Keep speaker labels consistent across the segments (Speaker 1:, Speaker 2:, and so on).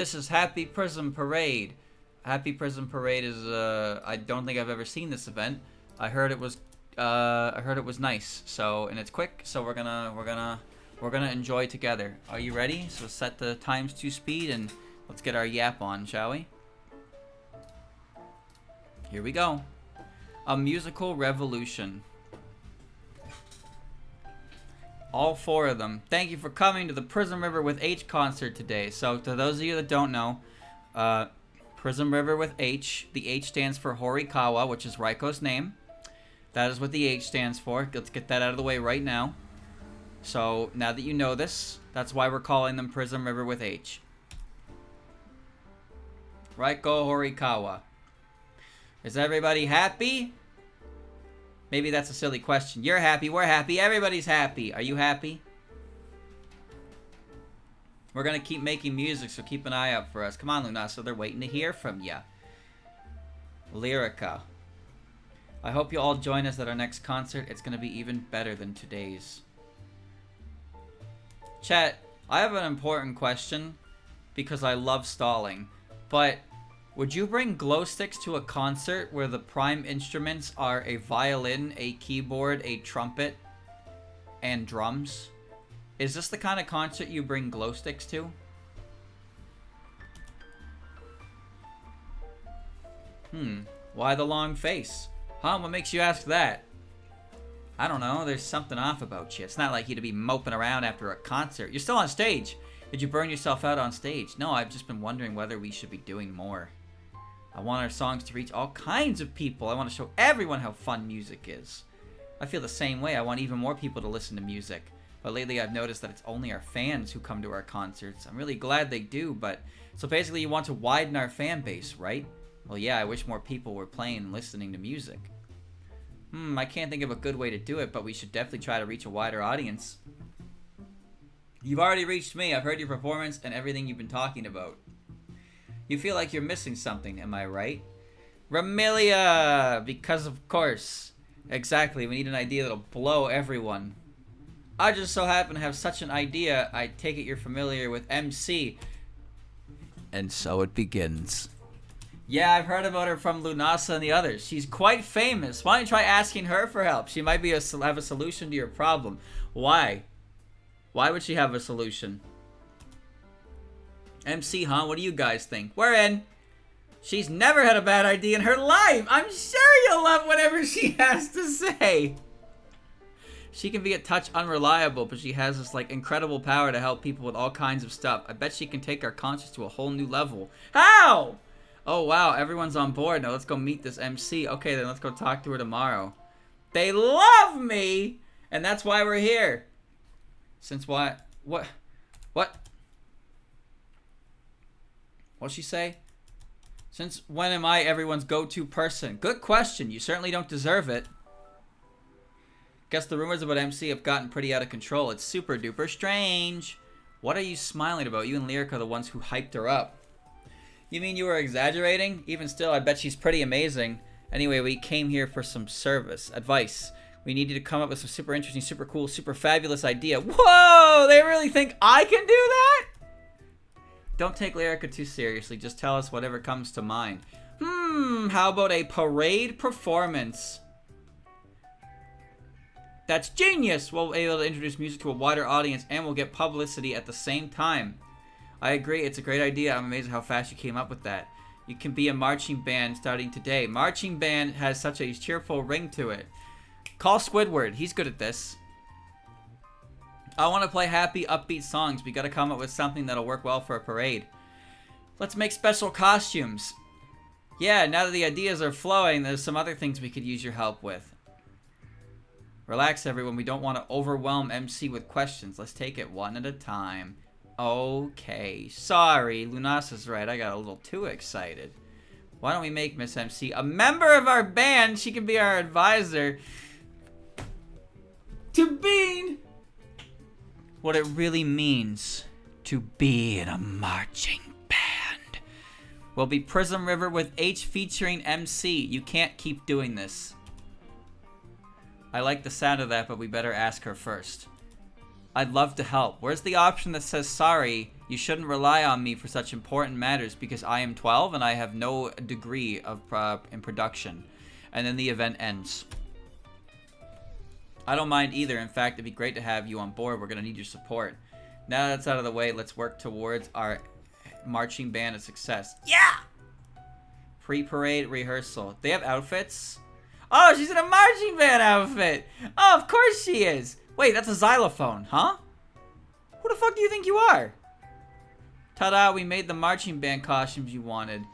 Speaker 1: This is Happy Prism Parade. Happy Prism Parade is I don't think I've ever seen this event. I heard it was nice. So, and it's quick, so we're gonna enjoy together. Are you ready? So set the times to speed and let's get our yap on, shall we? Here we go. A musical revolution. All four of them. Thank you for coming to the Prism River with H concert today. So to those of you that don't know, Prism River with H. The H stands for Horikawa, which is Raiko's name. That is what the H stands for. Let's get that out of the way right now. So now that you know this, that's why we're calling them Prism River with H. Raiko Horikawa. Is everybody happy? Maybe that's a silly question. You're happy, we're happy, everybody's happy. Are you happy? We're gonna keep making music, so keep an eye out for us. Come on, Luna, so they're waiting to hear from ya. Lyrica. I hope you all join us at our next concert. It's gonna be even better than today's. Chat, I have an important question because I love stalling, but would you bring glow sticks to a concert where the prime instruments are a violin, a keyboard, a trumpet, and drums? Is this the kind of concert you bring glow sticks to? Why the long face? Huh? What makes you ask that? I don't know. There's something off about you. It's not like you to be moping around after a concert. You're still on stage. Did you burn yourself out on stage? No, I've just been wondering whether we should be doing more. I want our songs to reach all kinds of people. I want to show everyone how fun music is. I feel the same way. I want even more people to listen to music. But lately I've noticed that it's only our fans who come to our concerts. I'm really glad they do, but... So basically you want to widen our fan base, right? Well, yeah, I wish more people were playing and listening to music. I can't think of a good way to do it, but we should definitely try to reach a wider audience. You've already reached me. I've heard your performance and everything you've been talking about. You feel like you're missing something, am I right? Ramilia! Because of course. Exactly, we need an idea that'll blow everyone. I just so happen to have such an idea. I take it you're familiar with MC. And so it begins. Yeah, I've heard about her from Lunasa and the others. She's quite famous. Why don't you try asking her for help? She might have a solution to your problem. Why? Why would she have a solution? MC, huh? What do you guys think? We're in. She's never had a bad idea in her life. I'm sure you'll love whatever she has to say. She can be a touch unreliable, but she has this like incredible power to help people with all kinds of stuff. I bet she can take our concerts to a whole new level. How? Oh wow, everyone's on board. Now let's go meet this MC. Okay, then let's go talk to her tomorrow. They love me, and that's why we're here. Since what? What? What'd she say? Since when am I everyone's go-to person? Good question. You certainly don't deserve it. Guess the rumors about MC have gotten pretty out of control. It's super duper strange. What are you smiling about? You and Lyric are the ones who hyped her up. You mean you were exaggerating? Even still, I bet she's pretty amazing. Anyway, we came here for some advice. We need you to come up with some super interesting, super cool, super fabulous idea. Whoa! They really think I can do that? Don't take Lyrica too seriously. Just tell us whatever comes to mind. How about a parade performance? That's genius! We'll be able to introduce music to a wider audience and we'll get publicity at the same time. I agree, it's a great idea. I'm amazed at how fast you came up with that. You can be a marching band starting today. Marching band has such a cheerful ring to it. Call Squidward, he's good at this. I want to play happy, upbeat songs. We gotta come up with something that'll work well for a parade. Let's make special costumes. Yeah, now that the ideas are flowing, there's some other things we could use your help with. Relax, everyone. We don't want to overwhelm MC with questions. Let's take it one at a time. Okay. Sorry. Lunasa's right. I got a little too excited. Why don't we make Miss MC a member of our band? She can be our advisor to being what it really means to be in a marching band. We'll be Prism River with H featuring MC. You can't keep doing this. I like the sound of that, but we better ask her first. I'd love to help. Where's the option that says, sorry, you shouldn't rely on me for such important matters because I am 12 and I have no degree of in production. And then the event ends. I don't mind either. In fact, it'd be great to have you on board. We're going to need your support. Now that's out of the way, let's work towards our marching band of success. Yeah! Pre-parade rehearsal. They have outfits? Oh, she's in a marching band outfit! Oh, of course she is! Wait, that's a xylophone, huh? Who the fuck do you think you are? Ta-da, we made the marching band costumes you wanted.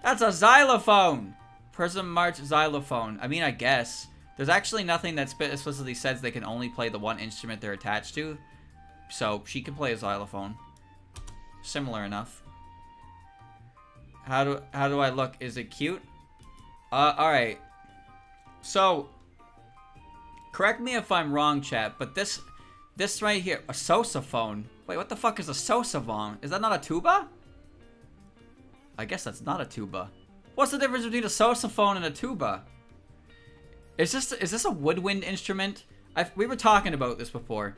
Speaker 1: That's a xylophone! Prism March xylophone. I mean, I guess. There's actually nothing that explicitly says they can only play the one instrument they're attached to. So, she can play a xylophone. Similar enough. How do I look? Is it cute? Alright. So, correct me if I'm wrong, chat, but this right here, a sousaphone. Wait, what the fuck is a sousaphone? Is that not a tuba? I guess that's not a tuba. What's the difference between a sousaphone and a tuba? Is this a woodwind instrument? We were talking about this before.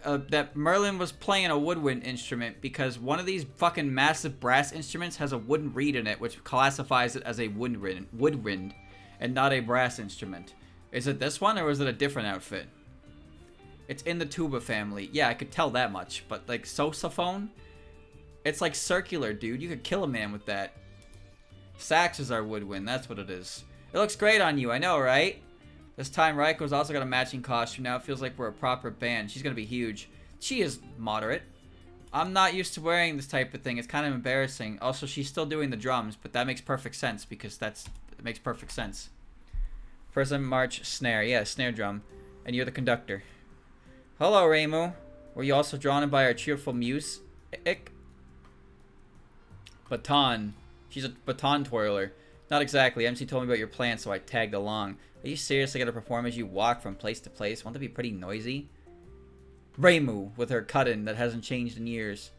Speaker 1: That Merlin was playing a woodwind instrument because one of these fucking massive brass instruments has a wooden reed in it, which classifies it as a woodwind and not a brass instrument. Is it this one or is it a different outfit? It's in the tuba family. Yeah, I could tell that much. But like sousaphone? It's like circular, dude. You could kill a man with that. Sax is our woodwind. That's what it is. It looks great on you. I know, right? This time Raiko's also got a matching costume. Now it feels like we're a proper band. She's going to be huge. She is moderate. I'm not used to wearing this type of thing. It's kind of embarrassing. Also, she's still doing the drums, but that makes perfect sense because it makes perfect sense. Prism, march, snare. Yeah, snare drum. And you're the conductor. Hello, Reimu. Were you also drawn in by our cheerful muse? Ick. Baton. She's a baton twirler. Not exactly. MC told me about your plan, so I tagged along. Are you seriously going to perform as you walk from place to place? Won't that be pretty noisy? Reimu, with her cut-in that hasn't changed in years.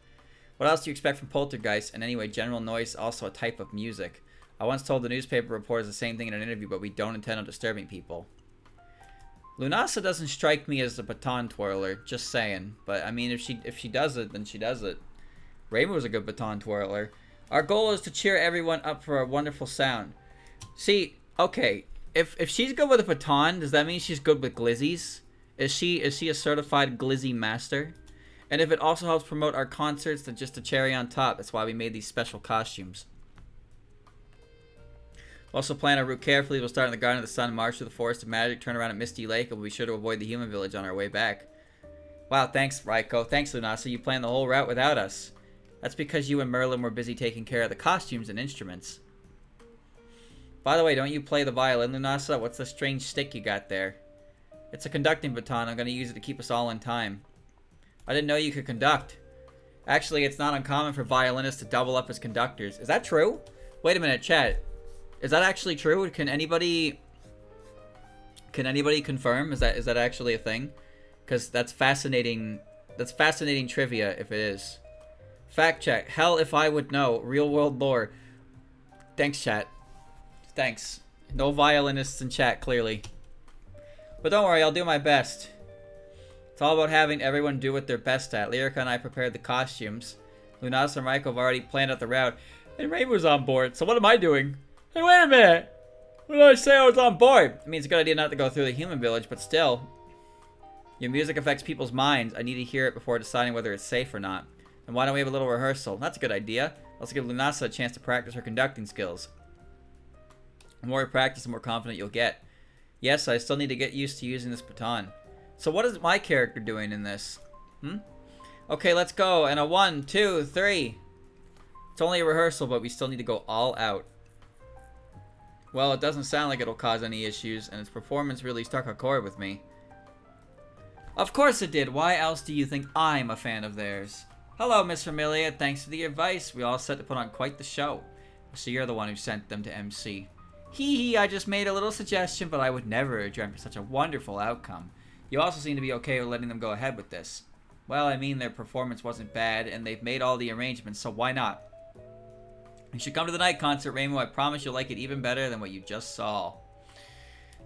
Speaker 1: What else do you expect from Poltergeist? And anyway, general noise is also a type of music. I once told the newspaper reporters the same thing in an interview, but we don't intend on disturbing people. Lunasa doesn't strike me as a baton twirler, just saying. But, I mean, if she does it, then she does it. Reimu is a good baton twirler. Our goal is to cheer everyone up for a wonderful sound. See, okay, if she's good with a baton, does that mean she's good with glizzies? Is she a certified glizzy master? And if it also helps promote our concerts, then just a cherry on top. That's why we made these special costumes. We'll also plan our route carefully. We'll start in the Garden of the Sun, march through the Forest of Magic, turn around at Misty Lake, and we'll be sure to avoid the human village on our way back. Wow, thanks, Raiko. Thanks, Lunasa. You planned the whole route without us. That's because you and Merlin were busy taking care of the costumes and instruments. By the way, don't you play the violin, Lunasa? What's the strange stick you got there? It's a conducting baton. I'm going to use it to keep us all in time. I didn't know you could conduct. Actually, it's not uncommon for violinists to double up as conductors. Is that true? Wait a minute, chat. Is that actually true? Can anybody confirm? Is that actually a thing? Because that's fascinating. That's fascinating trivia if it is. Fact check. Hell if I would know. Real world lore. Thanks, chat. Thanks. No violinists in chat, clearly. But don't worry, I'll do my best. It's all about having everyone do what they're best at. Lyrica and I prepared the costumes. Lunas and Raiko have already planned out the route. And Rainbow's on board, so what am I doing? Hey, wait a minute! When did I say I was on board? I mean, it's a good idea not to go through the human village, but still. Your music affects people's minds. I need to hear it before deciding whether it's safe or not. And why don't we have a little rehearsal? That's a good idea. Let's give Lunasa a chance to practice her conducting skills. The more you practice, the more confident you'll get. Yes, I still need to get used to using this baton. So what is my character doing in this? Okay, let's go. And a 1, 2, 3. It's only a rehearsal, but we still need to go all out. Well, it doesn't sound like it'll cause any issues, and its performance really struck a chord with me. Of course it did. Why else do you think I'm a fan of theirs? Hello, Miss Familia. Thanks for the advice. We all set to put on quite the show. So you're the one who sent them to MC. Hee hee, I just made a little suggestion, but I would never have dreamt of such a wonderful outcome. You also seem to be okay with letting them go ahead with this. Well, I mean, their performance wasn't bad, and they've made all the arrangements, so why not? You should come to the night concert, Reimu. I promise you'll like it even better than what you just saw.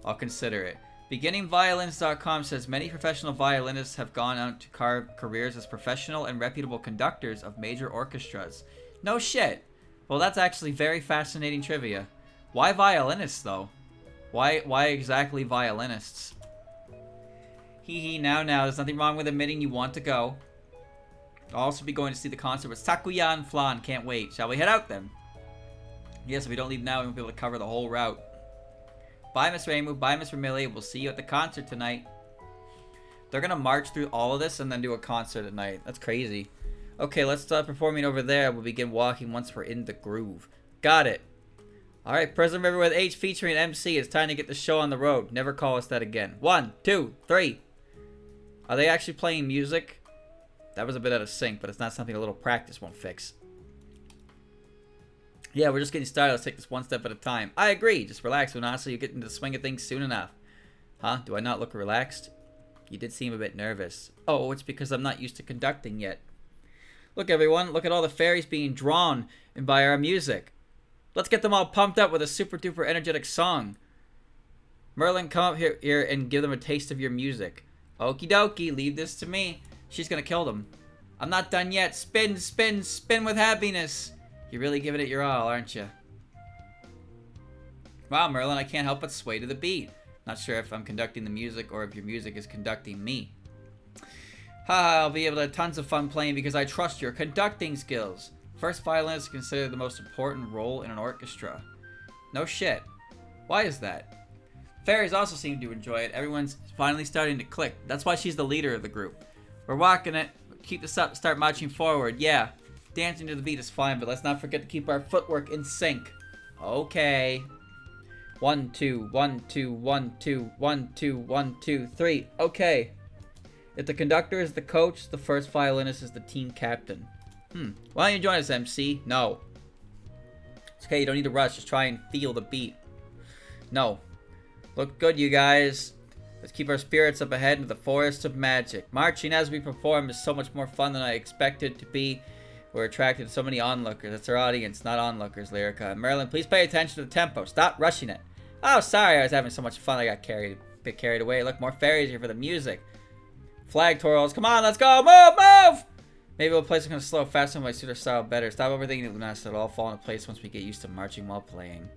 Speaker 1: I'll consider it. BeginningViolins.com says many professional violinists have gone on to carve careers as professional and reputable conductors of major orchestras. No shit. Well, that's actually very fascinating trivia. Why violinists, though? Why exactly violinists? Hee hee, now. There's nothing wrong with admitting you want to go. I'll also be going to see the concert with Sakuya and Flan. Can't wait. Shall we head out then? Yes, if we don't leave now, we won't be able to cover the whole route. Bye, Miss Rainbow. Bye, Miss Vermillion. We'll see you at the concert tonight. They're going to march through all of this and then do a concert at night. That's crazy. Okay, let's start performing over there. We'll begin walking once we're in the groove. Got it. Alright, Prism River with H featuring MC. It's time to get the show on the road. Never call us that again. 1, 2, 3. Are they actually playing music? That was a bit out of sync, but it's not something a little practice won't fix. Yeah, we're just getting started. Let's take this one step at a time. I agree. Just relax, Unasa. You get into the swing of things soon enough. Huh? Do I not look relaxed? You did seem a bit nervous. Oh, it's because I'm not used to conducting yet. Look, everyone. Look at all the fairies being drawn in by our music. Let's get them all pumped up with a super duper energetic song. Merlin, come up here and give them a taste of your music. Okie dokie. Leave this to me. She's gonna kill them. I'm not done yet. Spin, spin, spin with happiness. You're really giving it your all, aren't you? Wow, Merlin, I can't help but sway to the beat. Not sure if I'm conducting the music or if your music is conducting me. I'll be able to have tons of fun playing because I trust your conducting skills. First violinist is considered the most important role in an orchestra. No shit. Why is that? Fairies also seem to enjoy it. Everyone's finally starting to click. That's why she's the leader of the group. We're walking it. Keep this up. Start marching forward. Yeah. Dancing to the beat is fine, but let's not forget to keep our footwork in sync. Okay. 1, 2, 1, 2, 1, 2, 1, 2, 1, 2, 3. Okay. If the conductor is the coach, the first violinist is the team captain. Why don't you join us, MC? No. It's okay, you don't need to rush. Just try and feel the beat. No. Look good, you guys. Let's keep our spirits up ahead into the forest of magic. Marching as we perform is so much more fun than I expected it to be. We're attracted to so many onlookers. That's our audience, not onlookers, Lyrica. Merlin, please pay attention to the tempo. Stop rushing it. Oh, sorry, I was having so much fun I got a bit carried away. Look, more fairies here for the music. Flag twirls. Come on, let's go. Move, move! Maybe we'll play something kind of slow, faster, and might suit our style better. Stop overthinking it, Lunas. It'll all fall into place once we get used to marching while playing.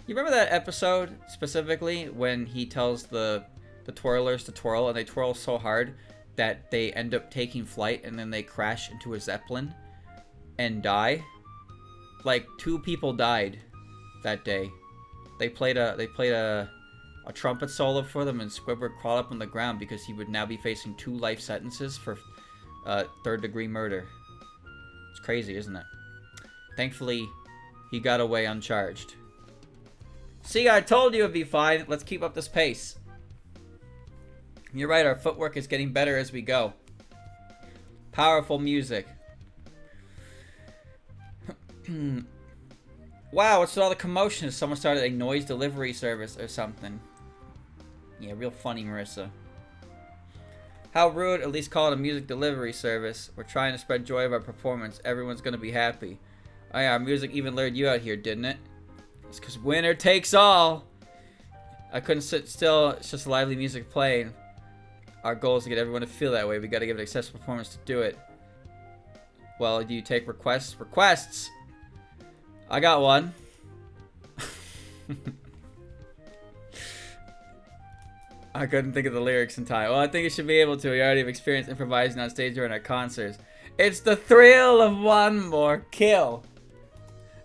Speaker 1: You remember that episode, specifically, when he tells the twirlers to twirl, and they twirl so hard that they end up taking flight and then they crash into a zeppelin and die? Like 2 people died that day. They played a trumpet solo for them, and Squidward crawled up on the ground because he would now be facing 2 life sentences for 3rd-degree murder. It's crazy, isn't it? Thankfully, he got away uncharged. See, I told you it'd be fine. Let's keep up this pace. You're right, our footwork is getting better as we go. Powerful music. Wow, what's with all the commotion? Someone started a noise delivery service or something. Yeah, real funny, Marissa. How rude, at least call it a music delivery service. We're trying to spread joy of our performance. Everyone's gonna be happy. Oh yeah, our music even lured you out here, didn't it? It's because winner takes all. I couldn't sit still. It's just lively music playing. Our goal is to get everyone to feel that way. We gotta give an accessible performance to do it. Well, do you take requests? Requests! I got one. I couldn't think of the lyrics in time. Well, I think you should be able to. We already have experience improvising on stage during our concerts. It's the thrill of one more kill.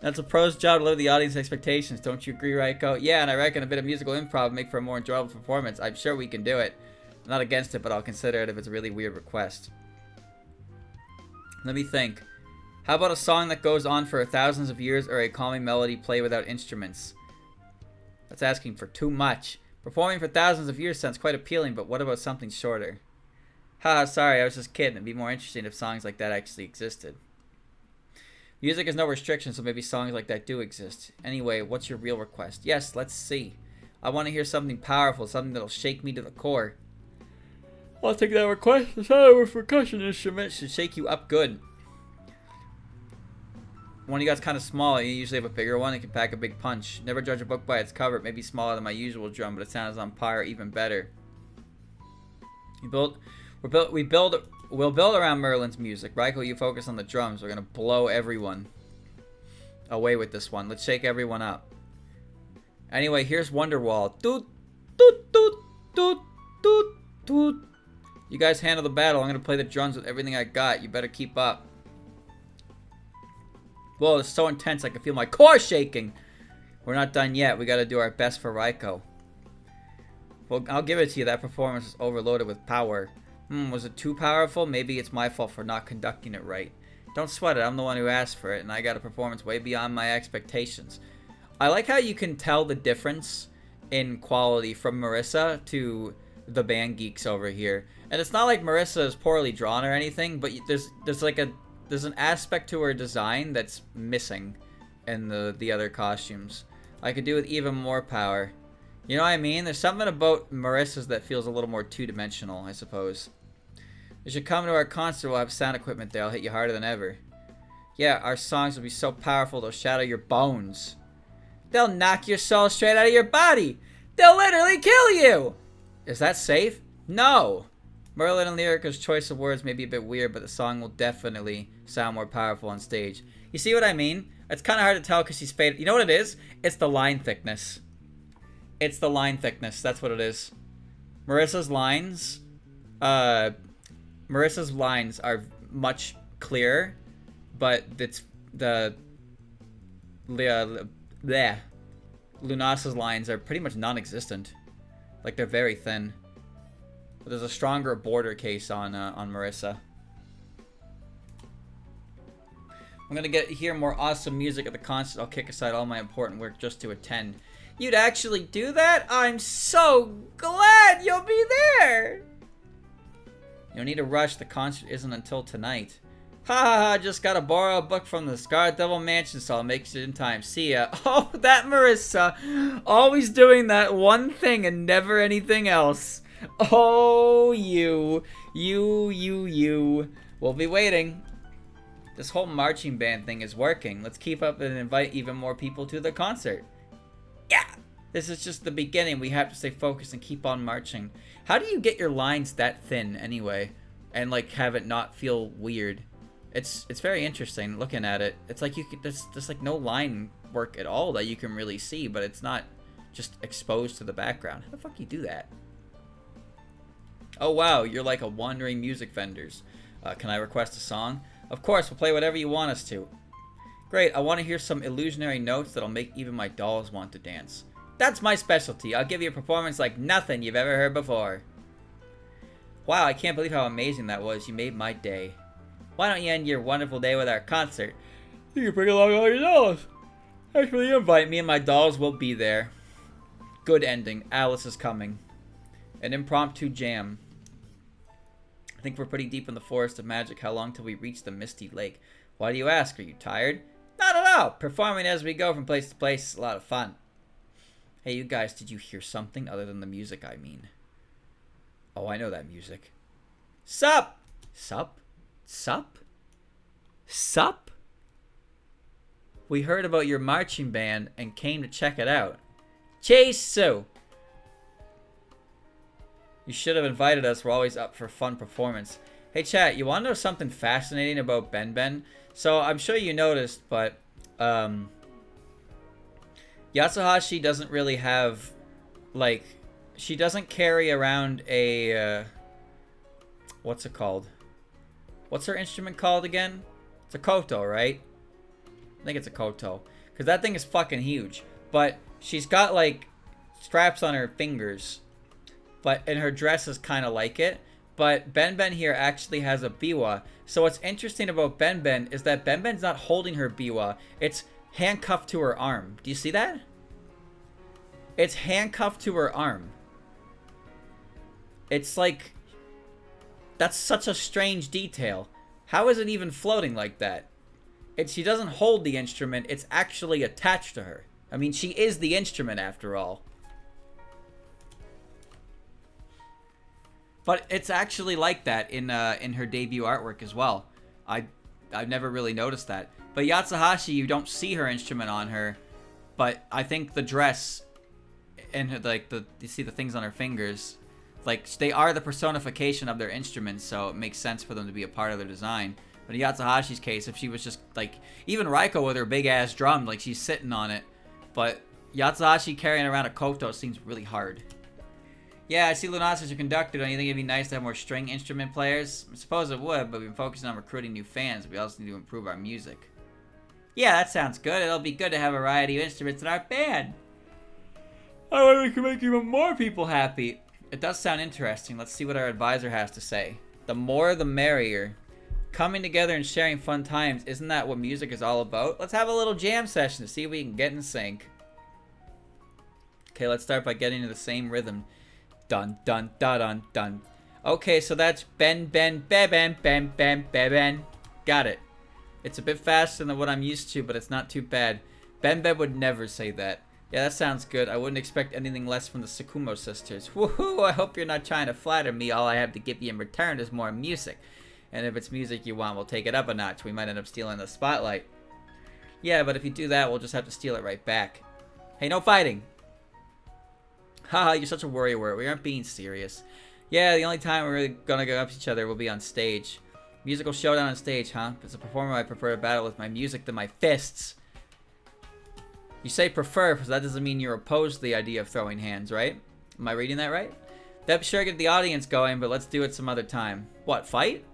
Speaker 1: That's a pro's job to live the audience expectations. Don't you agree, Raiko? Yeah, and I reckon a bit of musical improv would make for a more enjoyable performance. I'm sure we can do it. I'm not against it, but I'll consider it if it's a really weird request. Let me think. How about a song that goes on for thousands of years, or a calming melody played without instruments? That's asking for too much. Performing for thousands of years sounds quite appealing, but what about something shorter? Haha, sorry, I was just kidding. It'd be more interesting if songs like that actually existed. Music has no restrictions, so maybe songs like that do exist. Anyway, what's your real request? Yes, let's see. I want to hear something powerful, something that'll shake me to the core. I'll take that request. The sound of a percussion instrument should shake you up good. one you got's kind of small. You usually have a bigger one. It can pack a big punch. Never judge a book by its cover. It may be smaller than my usual drum, but it sounds on par, even better. We'll build around Merlin's music. Raiko, you focus on the drums. We're gonna blow everyone away with this one. Let's shake everyone up. Anyway, here's Wonderwall. Doot, doot, doot, doot, doot, doot. You guys handle the battle. I'm gonna play the drums with everything I got. You better keep up. Whoa, it's so intense. I can feel my core shaking. We're not done yet. We gotta do our best for Raiko. Well, I'll give it to you. That performance is overloaded with power. Was it too powerful? Maybe it's my fault for not conducting it right. Don't sweat it. I'm the one who asked for it, and I got a performance way beyond my expectations. I like how you can tell the difference in quality from Marissa to the band geeks over here. And it's not like Marissa is poorly drawn or anything, but there's an aspect to her design that's missing in the other costumes. I could do with even more power. You know what I mean? There's something about Marissa's that feels a little more two-dimensional, I suppose. You should come to our concert. We'll have sound equipment there. I'll hit you harder than ever. Yeah, our songs will be so powerful they'll shatter your bones. They'll knock your soul straight out of your body. They'll literally kill you. Is that safe? No. Merlin and Lyrica's choice of words may be a bit weird, but the song will definitely sound more powerful on stage. You see what I mean? It's kind of hard to tell because she's faded. You know what it is? It's the line thickness. It's the line thickness. That's what it is. Marissa's lines are much clearer, but it's Lunasa's lines are pretty much non-existent. Like, they're very thin. But there's a stronger border case on Marissa. I'm gonna hear more awesome music at the concert. I'll kick aside all my important work just to attend. You'd actually do that? I'm so glad you'll be there! You don't need to rush. The concert isn't until tonight. Ha ha ha, just gotta borrow a book from the Scarlet Devil Mansion, so I'll make it in time. See ya. Oh, that Marissa. Always doing that one thing and never anything else. Oh, you. We'll be waiting. This whole marching band thing is working. Let's keep up and invite even more people to the concert. Yeah! This is just the beginning. We have to stay focused and keep on marching. How do you get your lines that thin anyway? And like have it not feel weird? It's very interesting looking at it. It's like there's like no line work at all that you can really see, but it's not just exposed to the background. How the fuck you do that? Oh wow, you're like a wandering music vendors. Can I request a song? Of course, we'll play whatever you want us to. Great, I want to hear some illusionary notes that'll make even my dolls want to dance. That's my specialty. I'll give you a performance like nothing you've ever heard before. Wow, I can't believe how amazing that was. You made my day. Why don't you end your wonderful day with our concert? You can bring along all your dolls. Actually, invite me and my dolls will be there. Good ending. Alice is coming. An impromptu jam. I think we're pretty deep in the forest of magic. How long till we reach the misty lake? Why do you ask? Are you tired? Not at all. Performing as we go from place to place is a lot of fun. Hey, you guys, did you hear something other than the music, I mean? Oh, I know that music. Sup? Sup? Sup? Sup? We heard about your marching band and came to check it out. Chase so. You should have invited us. We're always up for a fun performance. Hey, chat, you want to know something fascinating about Ben Ben? So, I'm sure you noticed, but, Yatsuhashi doesn't really have, like, she doesn't carry around a, what's it called? What's her instrument called again? It's a koto, right? I think it's a koto. Because that thing is fucking huge. But she's got, like, straps on her fingers. And her dress is kind of like it. But Ben Ben here actually has a biwa. So what's interesting about Ben Ben is that Ben Ben's not holding her biwa. It's handcuffed to her arm. Do you see that? It's handcuffed to her arm. It's like... That's such a strange detail. How is it even floating like that? She doesn't hold the instrument. It's actually attached to her. I mean, she is the instrument after all. But it's actually like that in her debut artwork as well. I I've never really noticed that. But Yatsuhashi, you don't see her instrument on her, but I think the dress and her, like you see the things on her fingers, like they are the personification of their instruments, so it makes sense for them to be a part of their design. But in Yatsuhashi's case, if she was just like, even Raiko with her big ass drum, like she's sitting on it, but Yatsuhashi carrying around a koto seems really hard. Yeah, I see Lunasa as your conductor. Don't you think it'd be nice to have more string instrument players? I suppose it would, but we've been focusing on recruiting new fans. We also need to improve our music. Yeah, that sounds good. It'll be good to have a variety of instruments in our band. Oh, we can make even more people happy. It does sound interesting. Let's see what our advisor has to say. The more the merrier. Coming together and sharing fun times, isn't that what music is all about? Let's have a little jam session to see if we can get in sync. Okay, let's start by getting to the same rhythm. Dun dun dun dun dun. Okay, so that's ben ben be ben ben ben be ben. Got it. It's a bit faster than what I'm used to, but it's not too bad. Ben Ben would never say that. Yeah, that sounds good. I wouldn't expect anything less from the Tsukumo sisters. Woohoo! I hope you're not trying to flatter me. All I have to give you in return is more music. And if it's music you want, we'll take it up a notch. We might end up stealing the spotlight. Yeah, but if you do that, we'll just have to steal it right back. Hey, no fighting! Haha, you're such a worrywart. We aren't being serious. Yeah, the only time we're really gonna go up to each other will be on stage. Musical showdown on stage, huh? As a performer, I prefer to battle with my music than my fists. You say prefer, because that doesn't mean you're opposed to the idea of throwing hands, right? Am I reading that right? That'd sure get the audience going, but let's do it some other time. What, fight?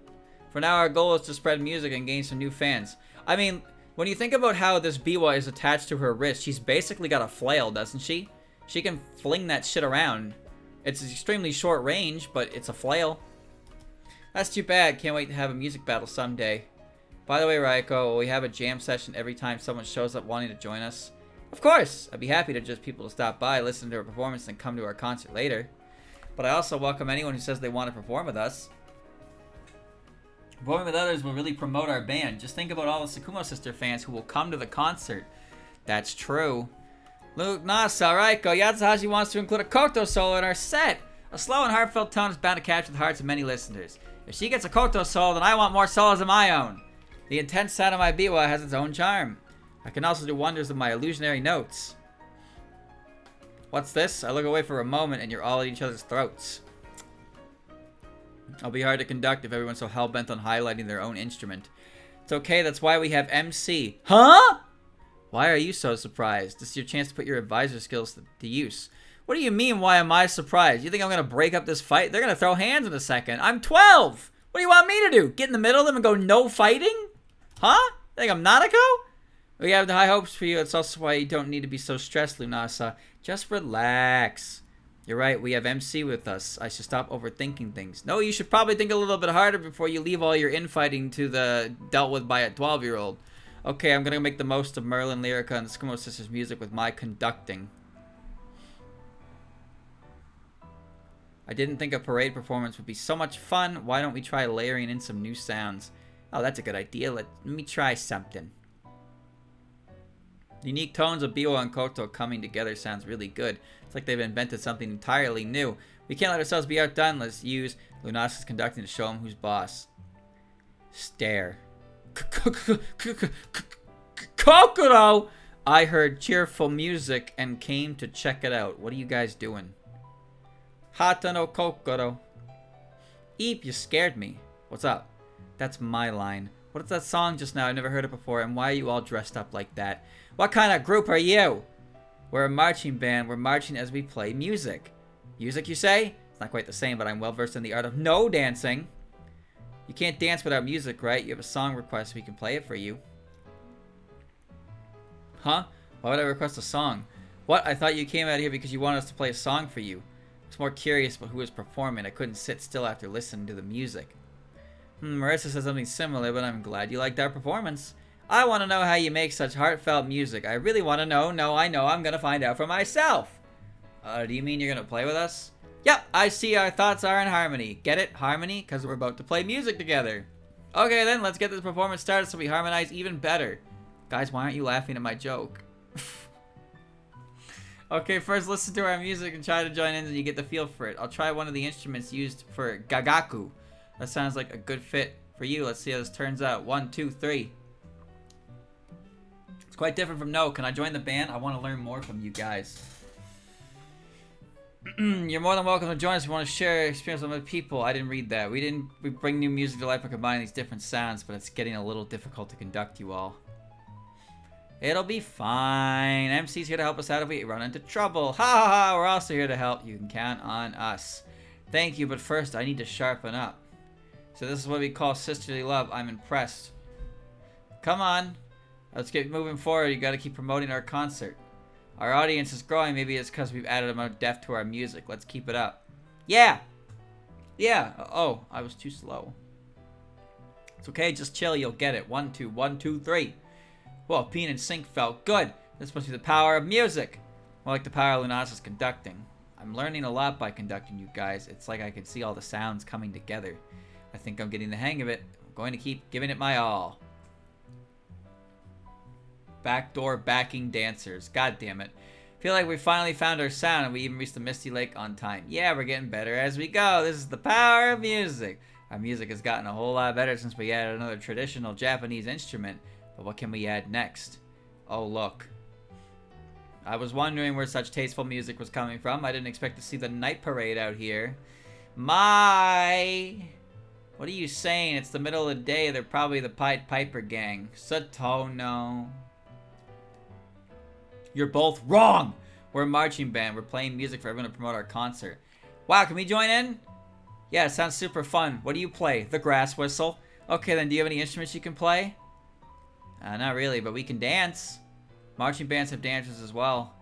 Speaker 1: For now, our goal is to spread music and gain some new fans. I mean, when you think about how this biwa is attached to her wrist, she's basically got a flail, doesn't she? She can fling that shit around. It's extremely short range, but it's a flail. That's too bad. Can't wait to have a music battle someday. By the way, Raiko, will we have a jam session every time someone shows up wanting to join us? Of course! I'd be happy to just people to stop by, listen to our performance, and come to our concert later. But I also welcome anyone who says they want to perform with us. Performing with others will really promote our band. Just think about all the Tsukumo Sister fans who will come to the concert. That's true. Luke, Nasa, Raiko, Yatsuhashi wants to include a koto solo in our set. A slow and heartfelt tone is bound to capture the hearts of many listeners. If she gets a koto solo, then I want more solos of my own. The intense sound of my biwa has its own charm. I can also do wonders with my illusionary notes. What's this? I look away for a moment and you're all at each other's throats. It'll be hard to conduct if everyone's so hell-bent on highlighting their own instrument. It's okay, that's why we have MC. Huh? Why are you so surprised? This is your chance to put your advisor skills to use. What do you mean, why am I surprised? You think I'm going to break up this fight? They're going to throw hands in a second. I'm 12! What do you want me to do? Get in the middle of them and go no fighting? Huh? Think I'm Nanako? We have the high hopes for you. It's also why you don't need to be so stressed, Lunasa. Just relax. You're right, we have MC with us. I should stop overthinking things. No, you should probably think a little bit harder before you leave all your infighting to the dealt with by a 12-year-old. Okay, I'm going to make the most of Merlin, Lyrica, and the Tsukumo Sisters' music with my conducting. I didn't think a parade performance would be so much fun. Why don't we try layering in some new sounds? Oh, that's a good idea. Let me try something. The unique tones of biwa and koto coming together sounds really good. It's like they've invented something entirely new. We can't let ourselves be outdone. Let's use Lunasa's conducting to show him who's boss. Stare. Kokoro! I heard cheerful music and came to check it out. What are you guys doing? Hata no Kokoro. Eep, you scared me. What's up? That's my line. What is that song just now? I've never heard it before. And why are you all dressed up like that? What kind of group are you? We're a marching band. We're marching as we play music. Music, you say? It's not quite the same, but I'm well versed in the art of no dancing. You can't dance without music, right? You have a song request, we can play it for you. Huh? Why would I request a song? What? I thought you came out here because you wanted us to play a song for you. I was more curious about who was performing. I couldn't sit still after listening to the music. Marissa said something similar, but I'm glad you liked our performance. I want to know how you make such heartfelt music. I really want to know. No, I know. I'm going to find out for myself. Do you mean you're going to play with us? Yep, I see our thoughts are in harmony. Get it? Harmony? Because we're about to play music together. Okay then, let's get this performance started so we harmonize even better. Guys, why aren't you laughing at my joke? Okay, first listen to our music and try to join in so you get the feel for it. I'll try one of the instruments used for gagaku. That sounds like a good fit for you. Let's see how this turns out. 1, 2, 3. It's quite different from no. Can I join the band? I want to learn more from you guys. You're more than welcome to join us if you want to share experience with other people. I didn't read that. We bring new music to life by combining these different sounds, but it's getting a little difficult to conduct you all. It'll be fine. MC's here to help us out if we run into trouble. Ha ha ha, we're also here to help. You can count on us. Thank you, but first I need to sharpen up. So this is what we call sisterly love. I'm impressed. Come on. Let's get moving forward. You gotta keep promoting our concert. Our audience is growing. Maybe it's because we've added more depth to our music. Let's keep it up. Yeah! Yeah! Oh, I was too slow. It's okay, just chill. You'll get it. 1, 2, 1, 2, 3. Well, being in sync felt good. This must be the power of music. More like the power of Lunas's conducting. I'm learning a lot by conducting you guys. It's like I can see all the sounds coming together. I think I'm getting the hang of it. I'm going to keep giving it my all. Backdoor backing dancers. God damn it. Feel like we finally found our sound and we even reached the Misty Lake on time. Yeah, we're getting better as we go. This is the power of music. Our music has gotten a whole lot better since we added another traditional Japanese instrument. But what can we add next? Oh, look. I was wondering where such tasteful music was coming from. I didn't expect to see the night parade out here. What are you saying? It's the middle of the day. They're probably the Pied Piper gang. Satono. You're both wrong! We're a marching band. We're playing music for everyone to promote our concert. Wow, can we join in? Yeah, it sounds super fun. What do you play? The grass whistle. Okay, then do you have any instruments you can play? Not really, but we can dance. Marching bands have dancers as well.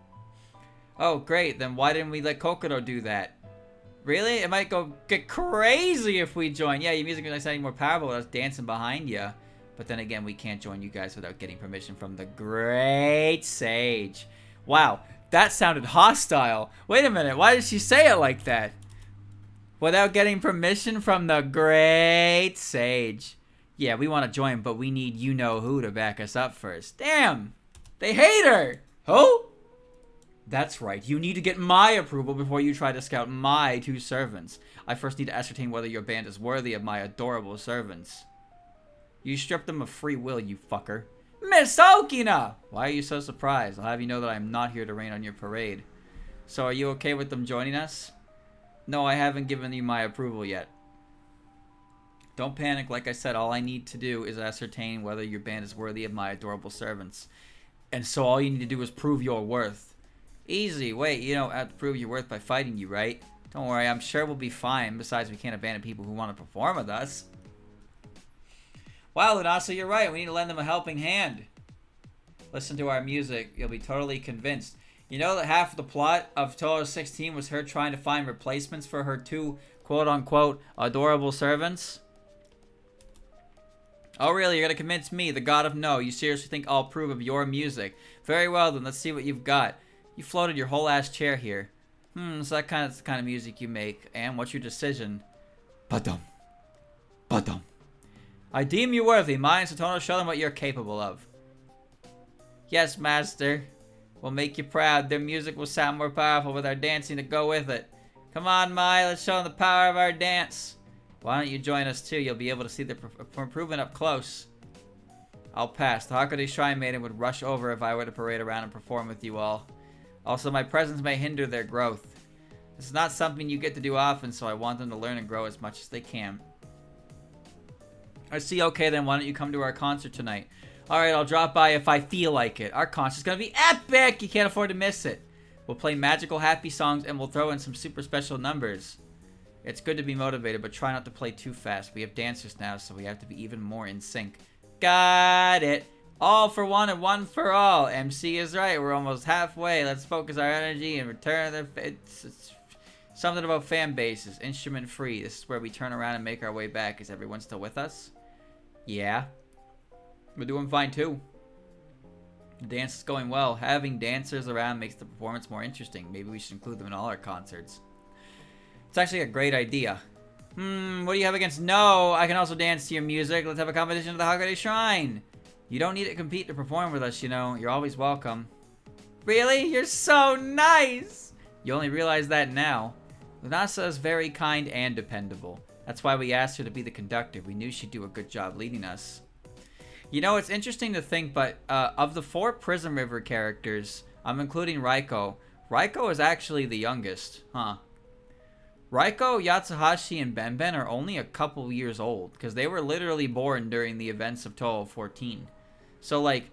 Speaker 1: Oh, great. Then why didn't we let Kokoro do that? Really? It might get crazy if we join. Yeah, your music is sounding more powerful with us dancing behind you. But then again, we can't join you guys without getting permission from the great sage. Wow, that sounded hostile. Wait a minute, why did she say it like that? Without getting permission from the great sage. Yeah, we want to join, but we need you-know-who to back us up first. Damn, they hate her. Who? That's right, you need to get my approval before you try to scout my 2 servants. I first need to ascertain whether your band is worthy of my adorable servants. You stripped them of free will, you fucker. Miss Okina! Why are you so surprised? I'll have you know that I am not here to rain on your parade. So are you okay with them joining us? No, I haven't given you my approval yet. Don't panic. Like I said, all I need to do is ascertain whether your band is worthy of my adorable servants. And so all you need to do is prove your worth. Easy. Wait, you don't have to prove your worth by fighting you, right? Don't worry, I'm sure we'll be fine. Besides, we can't abandon people who want to perform with us. Wow, Lunasa, you're right. We need to lend them a helping hand. Listen to our music. You'll be totally convinced. You know that half of the plot of Totoro 16 was her trying to find replacements for her 2 quote-unquote adorable servants? Oh, really? You're going to convince me, the god of no. You seriously think I'll approve of your music? Very well, then. Let's see what you've got. You floated your whole ass chair here. So that kind of music you make. And what's your decision? Badum. Badum. I deem you worthy. Mai and Satono, show them what you're capable of. Yes, master. We'll make you proud. Their music will sound more powerful with our dancing to go with it. Come on, Mai. Let's show them the power of our dance. Why don't you join us too? You'll be able to see the improvement up close. I'll pass. The Hakone Shrine Maiden would rush over if I were to parade around and perform with you all. Also, my presence may hinder their growth. This is not something you get to do often, so I want them to learn and grow as much as they can. I see. Okay, then why don't you come to our concert tonight? Alright, I'll drop by if I feel like it. Our concert's gonna be epic! You can't afford to miss it. We'll play magical happy songs and we'll throw in some super special numbers. It's good to be motivated, but try not to play too fast. We have dancers now, so we have to be even more in sync. Got it! All for one and one for all. MC is right. We're almost halfway. Let's focus our energy and return the... It's something about fan bases. Instrument free. This is where we turn around and make our way back. Is everyone still with us? Yeah. We're doing fine too. The dance is going well. Having dancers around makes the performance more interesting. Maybe we should include them in all our concerts. It's actually a great idea. What do you have against no? I can also dance to your music. Let's have a competition at the Hakone Shrine. You don't need to compete to perform with us, you know. You're always welcome. Really? You're so nice! You only realize that now. Lunasa is very kind and dependable. That's why we asked her to be the conductor. We knew she'd do a good job leading us. You know, it's interesting to think, but of the 4 Prism River characters, I'm including Raiko. Raiko is actually the youngest, huh? Raiko, Yatsuhashi, and Benben are only a couple years old, because they were literally born during the events of Toho 14. So, like,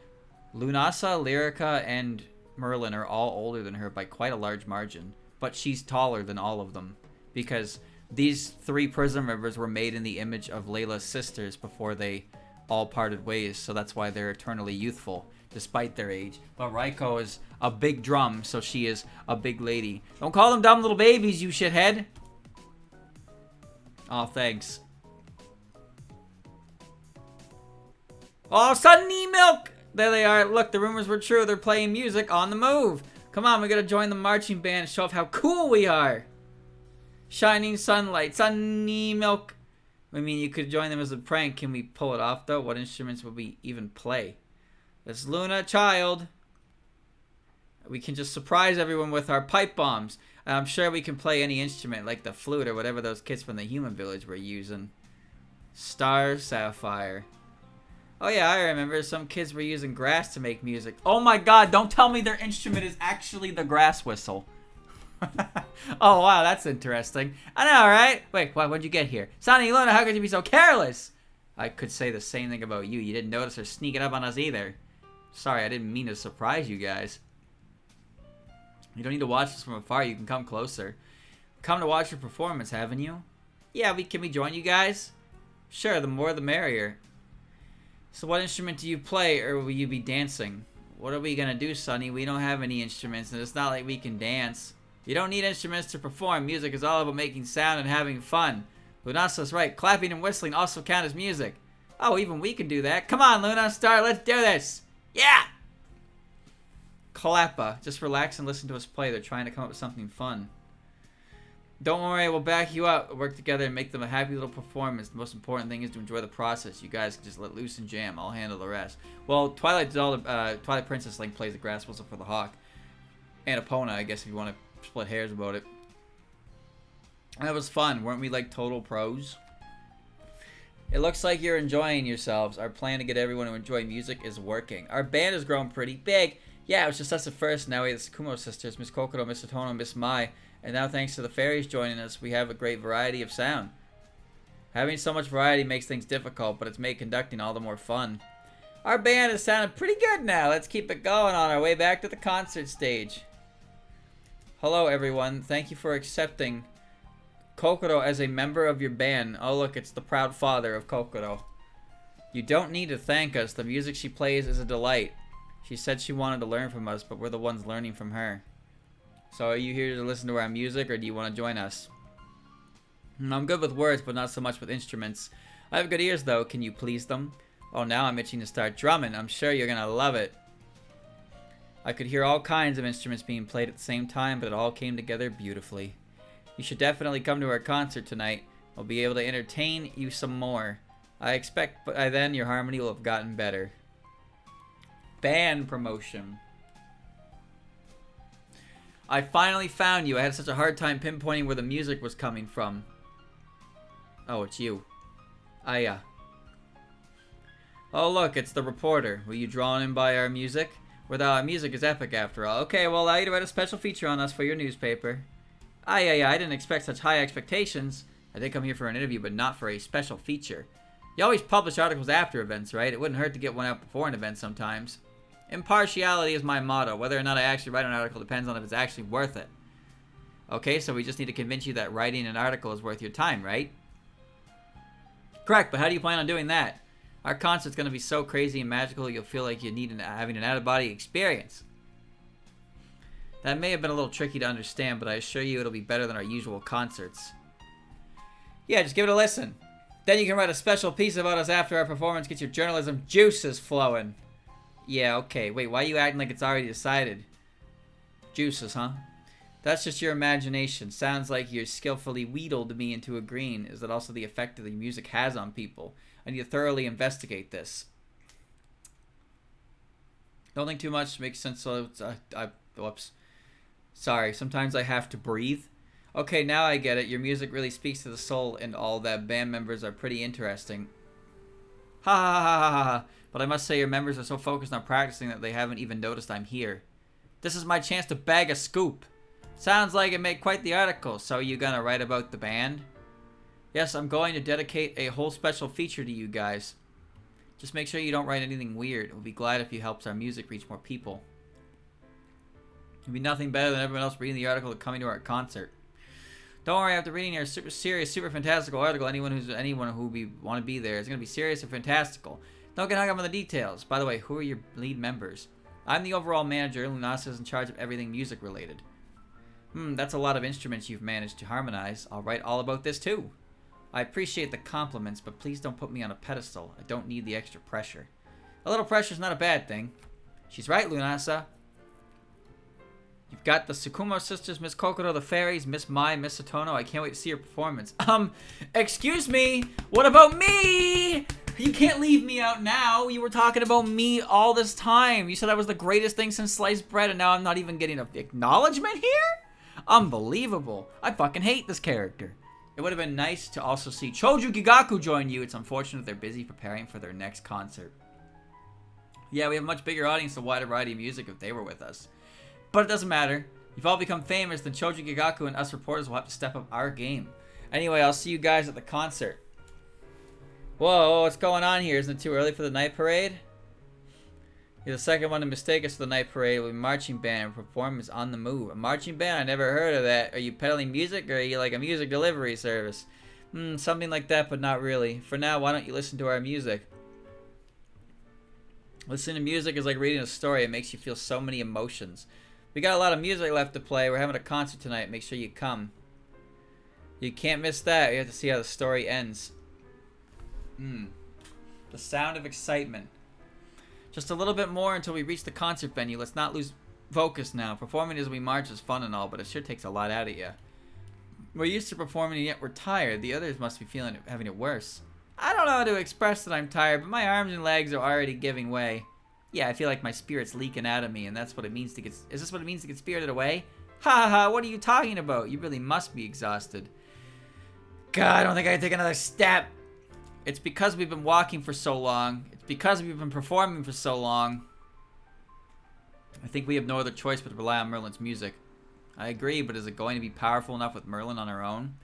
Speaker 1: Lunasa, Lyrica, and Merlin are all older than her by quite a large margin. But she's taller than all of them, because these 3 Prism Rivers were made in the image of Layla's sisters before they all parted ways, so that's why they're eternally youthful, despite their age. But Raiko is a big drum, so she is a big lady. Don't call them dumb little babies, you shithead! Oh, thanks. Oh, Sunny Milk! There they are. Look, the rumors were true. They're playing music on the move. Come on, we gotta join the marching band and show off how cool we are. Shining sunlight. Sunny Milk. I mean, you could join them as a prank. Can we pull it off, though? What instruments would we even play? It's Luna Child. We can just surprise everyone with our pipe bombs. I'm sure we can play any instrument, like the flute or whatever those kids from the human village were using. Star Sapphire. Oh yeah, I remember some kids were using grass to make music. Oh my god, don't tell me their instrument is actually the grass whistle. Oh wow, that's interesting. I know, right? Wait, when'd you get here? Sonny Luna, how could you be so careless? I could say the same thing about you. You didn't notice her sneaking up on us either. Sorry, I didn't mean to surprise you guys. You don't need to watch this from afar. You can come closer. Come to watch your performance, haven't you? Yeah, can we join you guys? Sure, the more the merrier. So what instrument do you play, or will you be dancing? What are we gonna do, Sonny? We don't have any instruments, and it's not like we can dance. You don't need instruments to perform. Music is all about making sound and having fun. Lunasa's right. Clapping and whistling also count as music. Oh, even we can do that. Come on, Luna, start. Let's do this. Yeah! Kalapa. Just relax and listen to us play. They're trying to come up with something fun. Don't worry, we'll back you up. Work together and make them a happy little performance. The most important thing is to enjoy the process. You guys can just let loose and jam. I'll handle the rest. Well, Twilight Princess Link plays the grass whistle for the hawk. And Epona, I guess, if you want to split hairs about it. That was fun. Weren't we like total pros? It looks like you're enjoying yourselves. Our plan to get everyone to enjoy music is working. Our band has grown pretty big. Yeah, it was just us at first. Now we have the Sakumo sisters, Miss Kokoro, Miss Otono, Miss Mai. And now thanks to the fairies joining us, we have a great variety of sound. Having so much variety makes things difficult, but it's made conducting all the more fun. Our band is sounding pretty good now. Let's keep it going on our way back to the concert stage. Hello, everyone. Thank you for accepting Kokoro as a member of your band. Oh, look, it's the proud father of Kokoro. You don't need to thank us. The music she plays is a delight. She said she wanted to learn from us, but we're the ones learning from her. So are you here to listen to our music, or do you want to join us? I'm good with words, but not so much with instruments. I have good ears, though. Can you please them? Oh, now I'm itching to start drumming. I'm sure you're going to love it. I could hear all kinds of instruments being played at the same time, but it all came together beautifully. You should definitely come to our concert tonight. We'll be able to entertain you some more. I expect by then your harmony will have gotten better. Band promotion. I finally found you. I had such a hard time pinpointing where the music was coming from. Oh, it's you. Oh, look, it's the reporter. Were you drawn in by our music? Well, our music is epic after all. Okay, well, allow you to write a special feature on us for your newspaper. I didn't expect such high expectations. I did come here for an interview, but not for a special feature. You always publish articles after events, right? It wouldn't hurt to get one out before an event sometimes. Impartiality is my motto. Whether or not I actually write an article depends on if it's actually worth it. Okay, so we just need to convince you that writing an article is worth your time, right? Correct, but how do you plan on doing that? Our concert's going to be so crazy and magical you'll feel like you need having an out-of-body experience. That may have been a little tricky to understand, but I assure you it'll be better than our usual concerts. Yeah, just give it a listen. Then you can write a special piece about us after our performance. Get your journalism juices flowing. Yeah, okay. Wait, why are you acting like it's already decided? Juices, huh? That's just your imagination. Sounds like you're skillfully wheedled me into agreeing. Is that also the effect that the music has on people? I need to thoroughly investigate this. Don't think too much. Makes sense. So whoops. Sorry. Sometimes I have to breathe. Okay, now I get it. Your music really speaks to the soul and all that. Band members are pretty interesting. Ha ha ha ha ha ha. But I must say your members are so focused on practicing that they haven't even noticed I'm here. This is my chance to bag a scoop. Sounds like it made quite the article. So you gonna write about the band? Yes, I'm going to dedicate a whole special feature to you guys. Just make sure you don't write anything weird. We'll be glad if you helps our music reach more people. It'd be nothing better than everyone else reading the article and coming to our concert. Don't worry, after reading your super serious, super fantastical article, anyone who want to be there is going to be serious or fantastical. Don't get hung up on the details. By the way, who are your lead members? I'm the overall manager. Lunasa is in charge of everything music related. That's a lot of instruments you've managed to harmonize. I'll write all about this too. I appreciate the compliments, but please don't put me on a pedestal. I don't need the extra pressure. A little pressure's not a bad thing. She's right, Lunasa. You've got the Tsukumo sisters, Miss Kokoro, the fairies, Miss Mai, Miss Satono. I can't wait to see your performance. Excuse me. What about me? You can't leave me out now. You were talking about me all this time. You said I was the greatest thing since sliced bread, and now I'm not even getting an acknowledgement here? Unbelievable. I fucking hate this character. It would have been nice to also see Choju Gigaku join you. It's unfortunate they're busy preparing for their next concert. Yeah, we have a much bigger audience, a wider variety of music if they were with us. But it doesn't matter. You've all become famous, then Choji Gigaku and us reporters will have to step up our game. Anyway, I'll see you guys at the concert. Whoa, what's going on here? Isn't it too early for the night parade? You're the second one to mistake us for the night parade. We'll be marching band and performance on the move. A marching band? I never heard of that. Are you peddling music or are you like a music delivery service? Something like that, but not really. For now, why don't you listen to our music? Listening to music is like reading a story. It makes you feel so many emotions. We got a lot of music left to play. We're having a concert tonight. Make sure you come. You can't miss that. You have to see how the story ends. The sound of excitement. Just a little bit more until we reach the concert venue. Let's not lose focus now. Performing as we march is fun and all, but it sure takes a lot out of you. We're used to performing and yet we're tired. The others must be having it worse. I don't know how to express that I'm tired, but my arms and legs are already giving way. Yeah, I feel like my spirit's leaking out of me, and that's what it means to get... Is this what it means to get spirited away? Ha ha ha, what are you talking about? You really must be exhausted. God, I don't think I can take another step. It's because we've been walking for so long. It's because we've been performing for so long. I think we have no other choice but to rely on Merlin's music. I agree, but is it going to be powerful enough with Merlin on her own?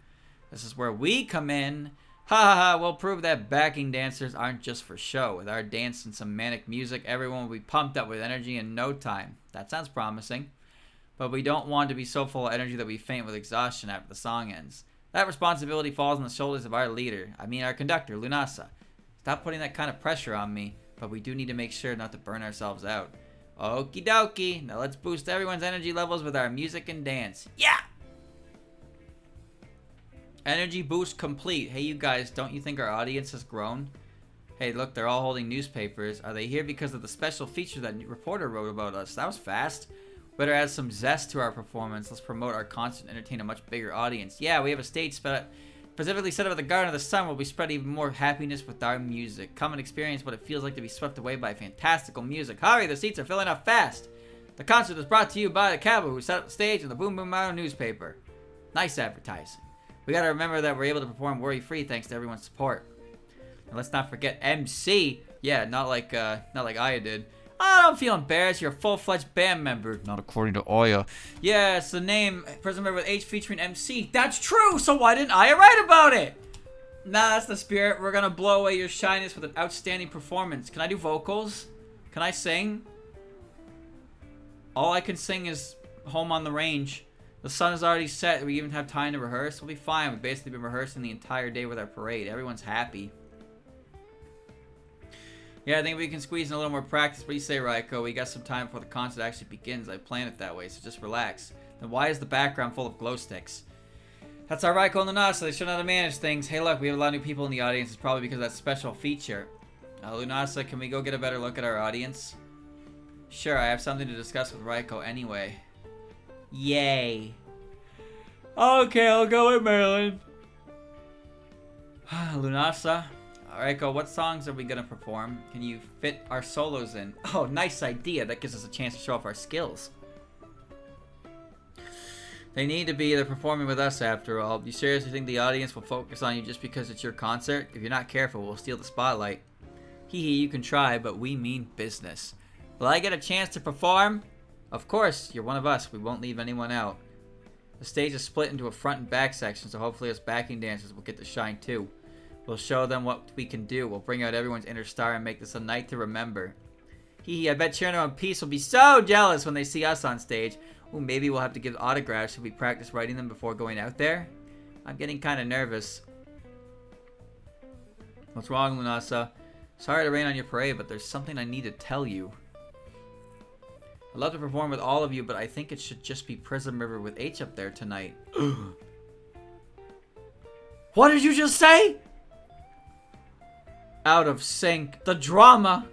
Speaker 1: This is where we come in. Ha ha ha, we'll prove that backing dancers aren't just for show. With our dance and some manic music, everyone will be pumped up with energy in no time. That sounds promising. But we don't want to be so full of energy that we faint with exhaustion after the song ends. That responsibility falls on the shoulders of our leader. I mean our conductor, Lunasa. Stop putting that kind of pressure on me, but we do need to make sure not to burn ourselves out. Okie dokie, now let's boost everyone's energy levels with our music and dance. Yeah! Energy boost complete. Hey, you guys, don't you think our audience has grown? Hey, look, they're all holding newspapers. Are they here because of the special feature that reporter wrote about us? That was fast. Better add some zest to our performance. Let's promote our concert and entertain a much bigger audience. Yeah, we have a stage specifically set up at the Garden of the Sun where we spread even more happiness with our music. Come and experience what it feels like to be swept away by fantastical music. Hurry, the seats are filling up fast. The concert is brought to you by the Cabo who set up the stage and the Boom Boom Mountain newspaper. Nice advertising. We gotta remember that we're able to perform worry-free thanks to everyone's support. And let's not forget MC. Yeah, not like Aya did. I don't feel embarrassed. You're a full-fledged band member. Not according to Aya. Yeah, it's the name. Prism member with H featuring MC. That's true. So why didn't Aya write about it? Nah, that's the spirit. We're gonna blow away your shyness with an outstanding performance. Can I do vocals? Can I sing? All I can sing is Home on the Range. The sun is already set. We even have time to rehearse. We'll be fine. We've basically been rehearsing the entire day with our parade. Everyone's happy. Yeah, I think we can squeeze in a little more practice. What do you say, Raiko? We got some time before the concert actually begins. I planned it that way, so just relax. Then why is the background full of glow sticks? That's our Raiko and Lunasa. They should know how to manage things. Hey, look, we have a lot of new people in the audience. It's probably because of that special feature. Lunasa, can we go get a better look at our audience? Sure, I have something to discuss with Raiko anyway. Yay. Okay, I'll go with Marilyn. Lunasa. Raiko, what songs are we gonna perform? Can you fit our solos in? Oh, nice idea. That gives us a chance to show off our skills. They need to be. They're performing with us after all. You seriously think the audience will focus on you just because it's your concert? If you're not careful, we'll steal the spotlight. Hee hee, you can try, but we mean business. Will I get a chance to perform? Of course, you're one of us. We won't leave anyone out. The stage is split into a front and back section, so hopefully us backing dancers will get to shine too. We'll show them what we can do. We'll bring out everyone's inner star and make this a night to remember. Hee hee, I bet Cherno and Peace will be so jealous when they see us on stage. Ooh, maybe we'll have to give autographs if we practice writing them before going out there. I'm getting kind of nervous. What's wrong, Lunasa? Sorry to rain on your parade, but there's something I need to tell you. I'd love to perform with all of you, but I think it should just be Prism River with H up there tonight. What did you just say? Out of sync. The drama!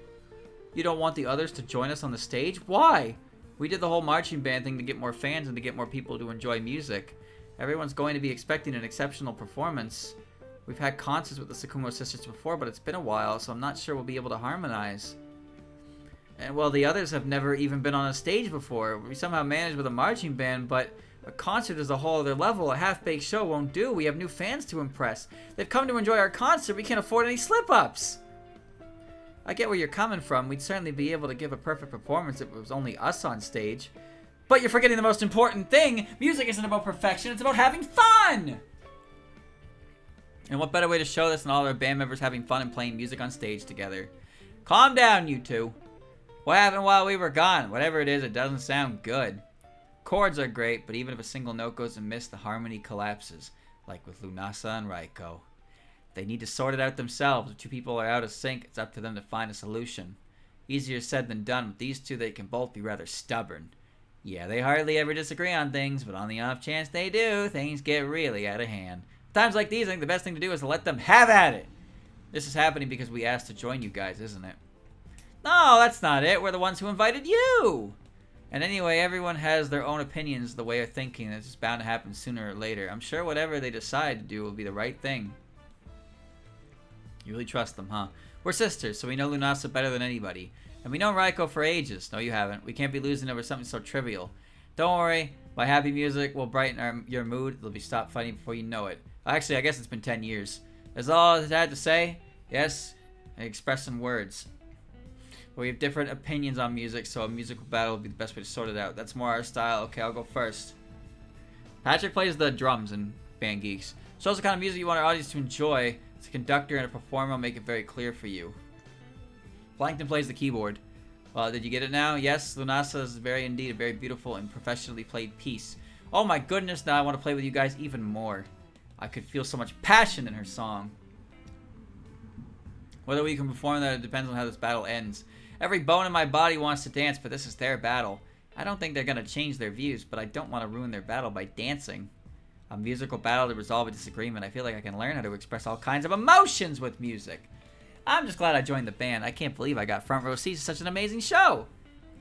Speaker 1: You don't want the others to join us on the stage? Why? We did the whole marching band thing to get more fans and to get more people to enjoy music. Everyone's going to be expecting an exceptional performance. We've had concerts with the Sakumo sisters before, but it's been a while, so I'm not sure we'll be able to harmonize. And well, the others have never even been on a stage before. We somehow managed with a marching band, but a concert is a whole other level. A half-baked show won't do. We have new fans to impress. They've come to enjoy our concert. We can't afford any slip-ups. I get where you're coming from. We'd certainly be able to give a perfect performance if it was only us on stage. But you're forgetting the most important thing. Music isn't about perfection. It's about having fun. And what better way to show this than all our band members having fun and playing music on stage together? Calm down, you two. What happened while we were gone? Whatever it is, it doesn't sound good. Chords are great, but even if a single note goes amiss, the harmony collapses. Like with Lunasa and Raiko. They need to sort it out themselves. If two people are out of sync, it's up to them to find a solution. Easier said than done. With these two, they can both be rather stubborn. Yeah, they hardly ever disagree on things, but on the off chance they do, things get really out of hand. Times like these, I think the best thing to do is to let them have at it. This is happening because we asked to join you guys, isn't it? No, that's not it. We're the ones who invited you. And anyway, everyone has their own opinions, the way of thinking, and it's just bound to happen sooner or later. I'm sure whatever they decide to do will be the right thing. You really trust them, huh? We're sisters, so we know Lunasa better than anybody. And we know Raiko for ages. No, you haven't. We can't be losing over something so trivial. Don't worry. My happy music will brighten your mood. They'll be stopped fighting before you know it. Actually, I guess it's been 10 years. That's all I had to say. Yes, and express in words. But we have different opinions on music, so a musical battle will be the best way to sort it out. That's more our style. Okay, I'll go first. Patrick plays the drums in Band Geeks. Shows the kind of music you want our audience to enjoy. As a conductor and a performer, I'll make it very clear for you. Plankton plays the keyboard. Did you get it now? Yes, Lunasa is indeed a very beautiful and professionally played piece. Oh my goodness, now I want to play with you guys even more. I could feel so much passion in her song. Whether we can perform that, it depends on how this battle ends. Every bone in my body wants to dance, but this is their battle. I don't think they're going to change their views, but I don't want to ruin their battle by dancing. A musical battle to resolve a disagreement. I feel like I can learn how to express all kinds of emotions with music. I'm just glad I joined the band. I can't believe I got front row seats to such an amazing show.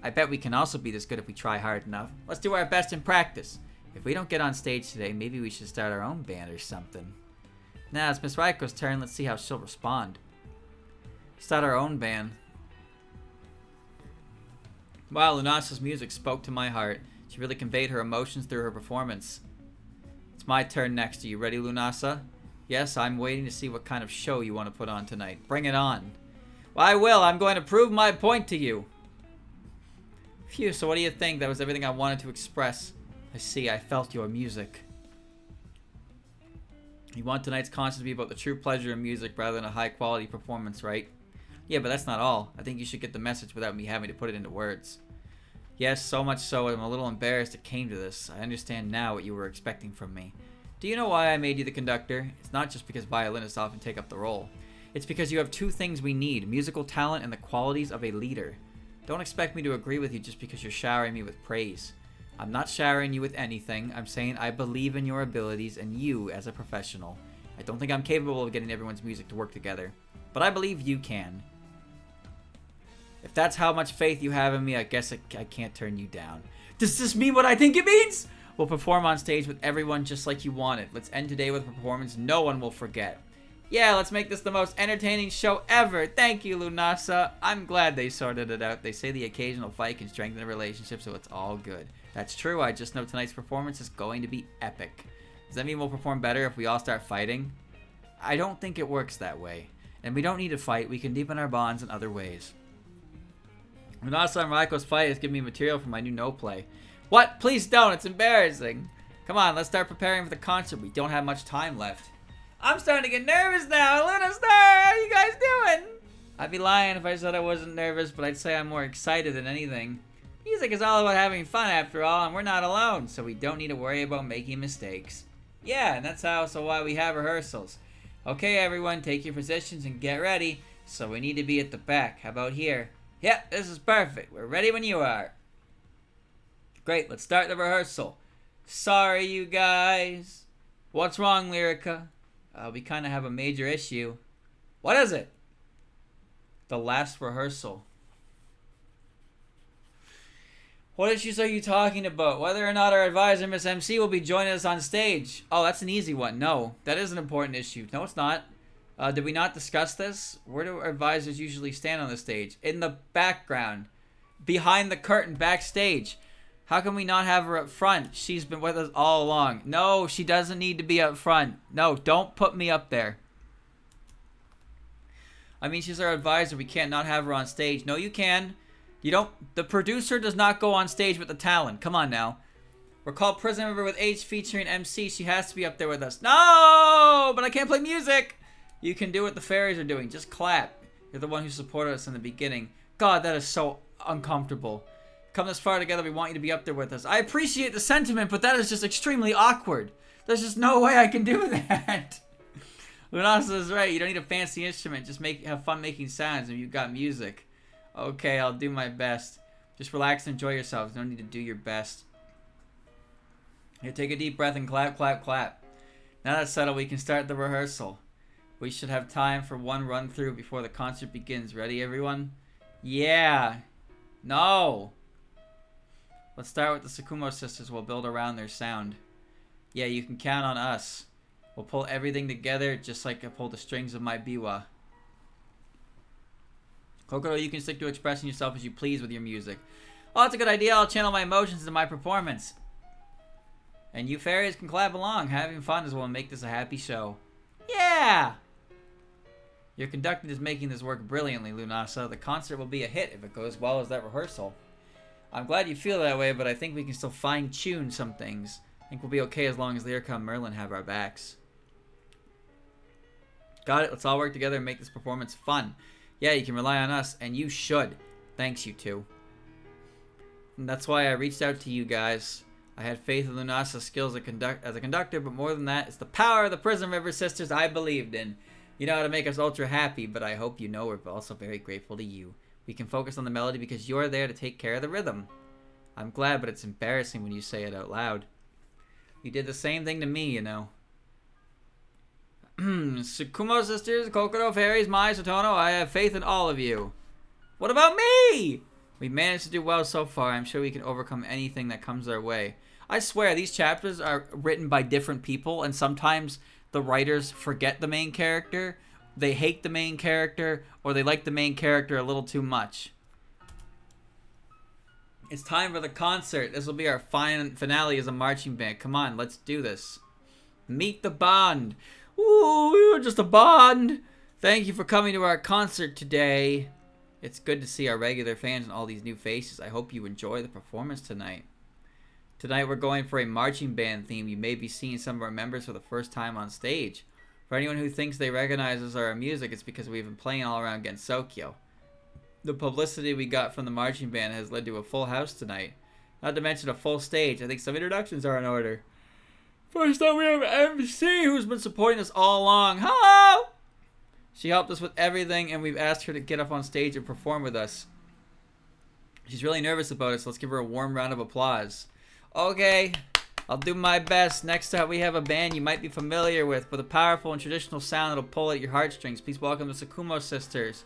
Speaker 1: I bet we can also be this good if we try hard enough. Let's do our best in practice. If we don't get on stage today, maybe we should start our own band or something. Now it's Miss Raiko's turn. Let's see how she'll respond. Start our own band. Wow, Lunasa's music spoke to my heart. She really conveyed her emotions through her performance. It's my turn next. Are you ready, Lunasa? Yes, I'm waiting to see what kind of show you want to put on tonight. Bring it on. Well, I will. I'm going to prove my point to you. Phew, so what do you think? That was everything I wanted to express. I see, I felt your music. You want tonight's concert to be about the true pleasure in music rather than a high-quality performance, right? Yeah, but that's not all. I think you should get the message without me having to put it into words. Yes, so much so I'm a little embarrassed it came to this. I understand now what you were expecting from me. Do you know why I made you the conductor? It's not just because violinists often take up the role. It's because you have two things we need, musical talent and the qualities of a leader. Don't expect me to agree with you just because you're showering me with praise. I'm not showering you with anything. I'm saying I believe in your abilities and you as a professional. I don't think I'm capable of getting everyone's music to work together, but I believe you can. If that's how much faith you have in me, I guess I can't turn you down. Does this mean what I think it means? We'll perform on stage with everyone just like you wanted. Let's end today with a performance no one will forget. Yeah, let's make this the most entertaining show ever. Thank you, Lunasa. I'm glad they sorted it out. They say the occasional fight can strengthen a relationship, so it's all good. That's true. I just know tonight's performance is going to be epic. Does that mean we'll perform better if we all start fighting? I don't think it works that way. And we don't need to fight. We can deepen our bonds in other ways. Lunasa and Raiko's fight has given me material for my new no play. What? Please don't. It's embarrassing. Come on, let's start preparing for the concert. We don't have much time left. I'm starting to get nervous now. Luna Star, how you guys doing? I'd be lying if I said I wasn't nervous, but I'd say I'm more excited than anything. Music is all about having fun after all, and we're not alone, so we don't need to worry about making mistakes. Yeah, and that's why we have rehearsals. Okay, everyone, take your positions and get ready. So we need to be at the back. How about here? Yep, this is perfect. We're ready when you are. Great, let's start the rehearsal. Sorry, you guys. What's wrong, Lyrica? We kind of have a major issue. What is it? The last rehearsal. What issues are you talking about? Whether or not our advisor, Miss MC, will be joining us on stage. Oh, that's an easy one. No, that is an important issue. No, it's not. Did we not discuss this? Where do our advisors usually stand on the stage? In the background. Behind the curtain, backstage. How can we not have her up front? She's been with us all along. No, she doesn't need to be up front. No, don't put me up there. I mean, she's our advisor. We can't not have her on stage. No, you can. You don't. The producer does not go on stage with the talent. Come on now. We're called Prism River with H featuring MC. She has to be up there with us. No, but I can't play music. You can do what the fairies are doing. Just clap. You're the one who supported us in the beginning. God, that is so uncomfortable. Come this far together, we want you to be up there with us. I appreciate the sentiment, but that is just extremely awkward. There's just no way I can do that. Lunasa is right. You don't need a fancy instrument. Just have fun making sounds, and you've got music. Okay, I'll do my best. Just relax and enjoy yourselves. No need to do your best. Here, take a deep breath and clap, clap, clap. Now that's settled, we can start the rehearsal. We should have time for one run through before the concert begins. Ready, everyone? Yeah. No. Let's start with the Tsukumo sisters. We'll build around their sound. Yeah, you can count on us. We'll pull everything together just like I pulled the strings of my biwa. Kokoro, you can stick to expressing yourself as you please with your music. Oh, that's a good idea. I'll channel my emotions into my performance. And you fairies can clap along. Having fun is what will make this a happy show. Yeah! Your conductor is making this work brilliantly, Lunasa. The concert will be a hit if it goes well as that rehearsal. I'm glad you feel that way, but I think we can still fine-tune some things. I think we'll be okay as long as Lyrica and Merlin have our backs. Got it. Let's all work together and make this performance fun. Yeah, you can rely on us, and you should. Thanks, you two. And that's why I reached out to you guys. I had faith in Lunasa's skills as a conductor, but more than that, it's the power of the Prism River sisters I believed in. You know how to make us ultra happy, but I hope you know we're also very grateful to you. We can focus on the melody because you're there to take care of the rhythm. I'm glad, but it's embarrassing when you say it out loud. You did the same thing to me, you know. Tsukumo sisters, Kokoro, fairies, Mai, Sotono, I have faith in all of you. What about me? We managed to do well so far. I'm sure we can overcome anything that comes our way. I swear, these chapters are written by different people, and sometimes the writers forget the main character, they hate the main character, or they like the main character a little too much. It's time for the concert. This will be our finale as a marching band. Come on, let's do this. Meet the bond. Ooh, we were just a bond. Thank you for coming to our concert today. It's good to see our regular fans and all these new faces. I hope you enjoy the performance tonight. Tonight we're going for a marching band theme. You may be seeing some of our members for the first time on stage. For anyone who thinks they recognize us or our music, it's because we've been playing all around Gensokyo. The publicity we got from the marching band has led to a full house tonight. Not to mention a full stage. I think some introductions are in order. First up we have MC, who's been supporting us all along. Hello! She helped us with everything, and we've asked her to get up on stage and perform with us. She's really nervous about it, so let's give her a warm round of applause. Okay, I'll do my best. Next up, we have a band you might be familiar with a powerful and traditional sound that'll pull at your heartstrings. Please welcome the Tsukumo sisters.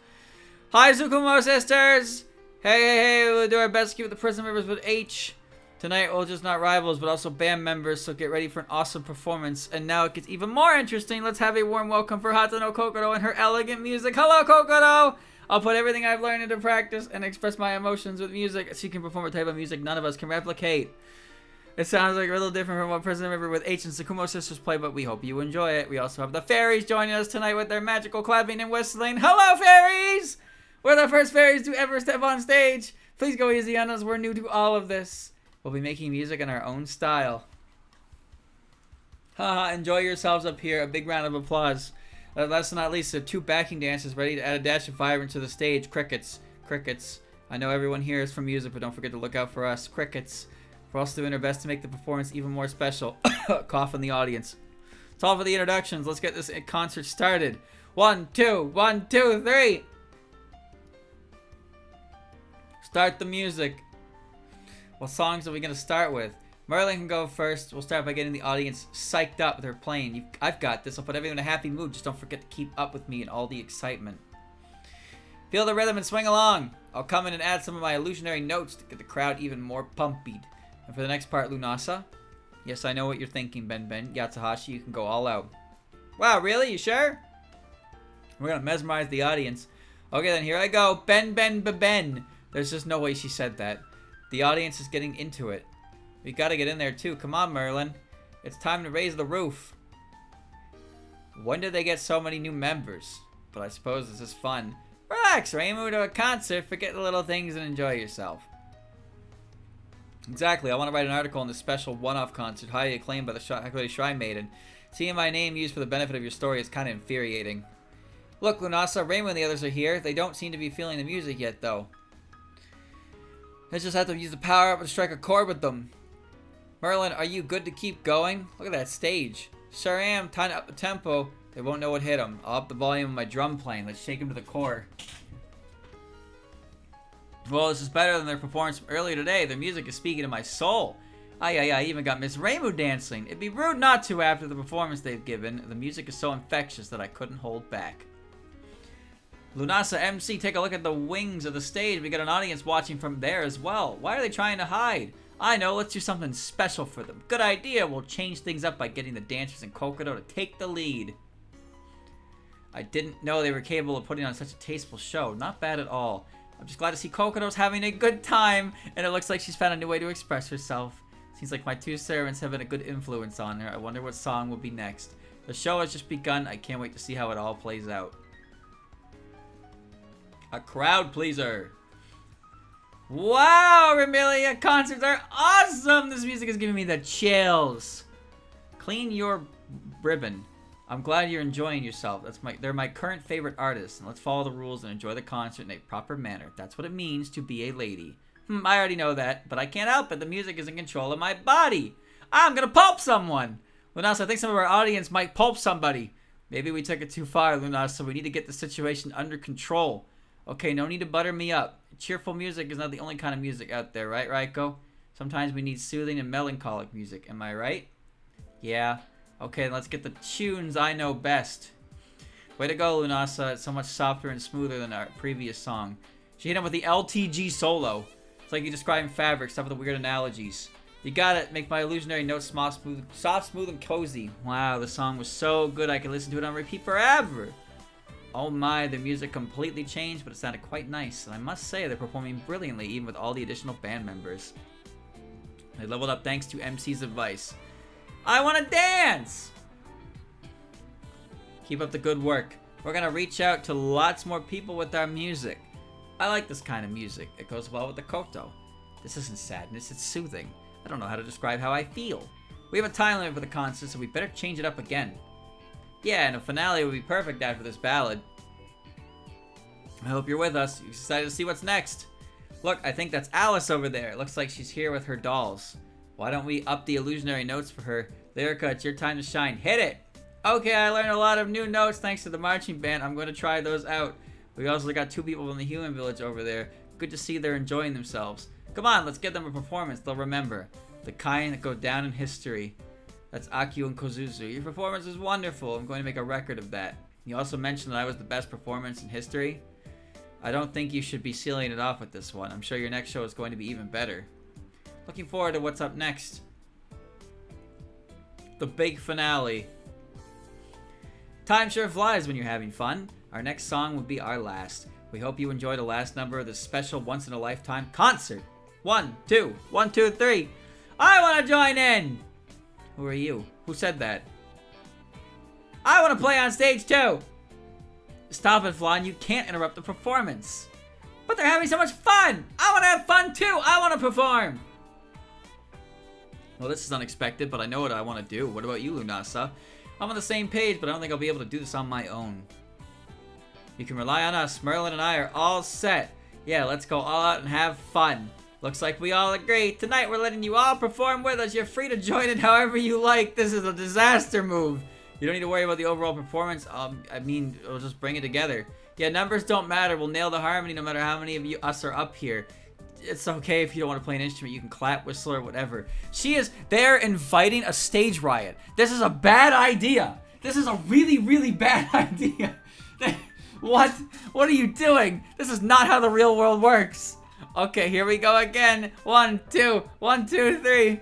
Speaker 1: Hi, Tsukumo sisters! Hey, we'll do our best to keep the Prism Rivers with H. Tonight, we're just not rivals, but also band members, so get ready for an awesome performance. And now it gets even more interesting. Let's have a warm welcome for Hatano Kokoro and her elegant music. Hello, Kokoro! I'll put everything I've learned into practice and express my emotions with music. She can perform a type of music none of us can replicate. It sounds like a little different from what Prism River with H and Sakumo sisters play, but we hope you enjoy it. We also have the fairies joining us tonight with their magical clapping and whistling. Hello, fairies! We're the first fairies to ever step on stage. Please go easy on us. We're new to all of this. We'll be making music in our own style. Haha, enjoy yourselves up here. A big round of applause. Last but not least, the two backing dancers ready to add a dash of fire into the stage. Crickets. Crickets. I know everyone here is from music, but don't forget to look out for us. Crickets. We're also doing our best to make the performance even more special. Cough in the audience. It's all for the introductions. Let's get this concert started. 1, 2, 1, 2, 3. Start the music. What songs are we going to start with? Merlin can go first. We'll start by getting the audience psyched up with her playing. I've got this. I'll put everyone in a happy mood. Just don't forget to keep up with me and all the excitement. Feel the rhythm and swing along. I'll come in and add some of my illusionary notes to get the crowd even more pumpied. And for the next part, Lunasa. Yes, I know what you're thinking, Ben. Yatsuhashi, you can go all out. Wow, really? You sure? We're going to mesmerize the audience. Okay, then here I go. Ben. There's just no way she said that. The audience is getting into it. We gotta get in there too. Come on, Merlin. It's time to raise the roof. When did they get so many new members? But I suppose this is fun. Relax, Reimu, to a concert. Forget the little things and enjoy yourself. Exactly. I want to write an article on this special one-off concert, highly acclaimed by the Hakuei Shrine Maiden. Seeing my name used for the benefit of your story is kind of infuriating. Look, Lunasa, Reimu and the others are here. They don't seem to be feeling the music yet, though. Let's just have to use the power up and strike a chord with them. Merlin, are you good to keep going? Look at that stage. Sure am. Time to up the tempo. They won't know what hit them. I'll up the volume of my drum playing. Let's shake them to the core. Well, this is better than their performance from earlier today. Their music is speaking to my soul. I even got Miss Reimu dancing. It'd be rude not to after the performance they've given. The music is so infectious that I couldn't hold back. Lunasa, MC, take a look at the wings of the stage. We got an audience watching from there as well. Why are they trying to hide? I know, let's do something special for them. Good idea. We'll change things up by getting the dancers and Kokoro to take the lead. I didn't know they were capable of putting on such a tasteful show. Not bad at all. I'm just glad to see Kokoro's having a good time, and it looks like she's found a new way to express herself. Seems like my two servants have been a good influence on her. I wonder what song will be next. The show has just begun. I can't wait to see how it all plays out. A crowd pleaser. Wow, Remilia, concerts are awesome. This music is giving me the chills. Clean your ribbon. I'm glad you're enjoying yourself. They're my current favorite artists, and let's follow the rules and enjoy the concert in a proper manner. That's what it means to be a lady. I already know that, but I can't help it. The music is in control of my body. I'm gonna pulp someone. Lunas, I think some of our audience might pulp somebody. Maybe we took it too far, Lunas, so we need to get the situation under control. Okay, no need to butter me up. Cheerful music is not the only kind of music out there, right, Raiko? Sometimes we need soothing and melancholic music, am I right? Yeah. Okay, let's get the tunes I know best. Way to go, Lunasa. It's so much softer and smoother than our previous song. She hit him with the LTG solo. It's like you describing fabric, stuff with the weird analogies. You got it. Make my illusionary notes soft, smooth, and cozy. Wow, the song was so good I could listen to it on repeat forever. Oh my, the music completely changed, but it sounded quite nice. And I must say, they're performing brilliantly, even with all the additional band members. They leveled up thanks to MC's advice. I want to dance! Keep up the good work. We're going to reach out to lots more people with our music. I like this kind of music. It goes well with the koto. This isn't sadness, it's soothing. I don't know how to describe how I feel. We have a time limit for the concert, so we better change it up again. Yeah, and a finale would be perfect after this ballad. I hope you're with us. You're excited to see what's next. Look, I think that's Alice over there. It looks like she's here with her dolls. Why don't we up the illusionary notes for her? Lyrica, it's your time to shine. Hit it! Okay, I learned a lot of new notes thanks to the marching band. I'm going to try those out. We also got 2 people from the human village over there. Good to see they're enjoying themselves. Come on, let's get them a performance they'll remember. The kind that go down in history. That's Akio and Kozuzu. Your performance is wonderful. I'm going to make a record of that. You also mentioned that I was the best performance in history. I don't think you should be sealing it off with this one. I'm sure your next show is going to be even better. Looking forward to what's up next. The big finale. Time sure flies when you're having fun. Our next song will be our last. We hope you enjoy the last number of this special once-in-a-lifetime concert. 1, 2, 1, 2, 3. I want to join in! Who are you? Who said that? I want to play on stage too! Stop it, Flan. You can't interrupt the performance. But they're having so much fun! I want to have fun too! I want to perform! Well, this is unexpected, but I know what I want to do. What about you, Lunasa? I'm on the same page, but I don't think I'll be able to do this on my own. You can rely on us. Merlin and I are all set. Yeah, let's go all out and have fun. Looks like we all agree. Tonight we're letting you all perform with us. You're free to join in however you like. This is a disaster move. You don't need to worry about the overall performance. I mean, we'll just bring it together. Yeah, numbers don't matter. We'll nail the harmony no matter how many of us are up here. It's okay if you don't want to play an instrument. You can clap, whistle, or whatever. They're inviting a stage riot. This is a bad idea. This is a really, really bad idea. What are you doing? This is not how the real world works. Okay, here we go again. 1, 2, 1, 2, 3.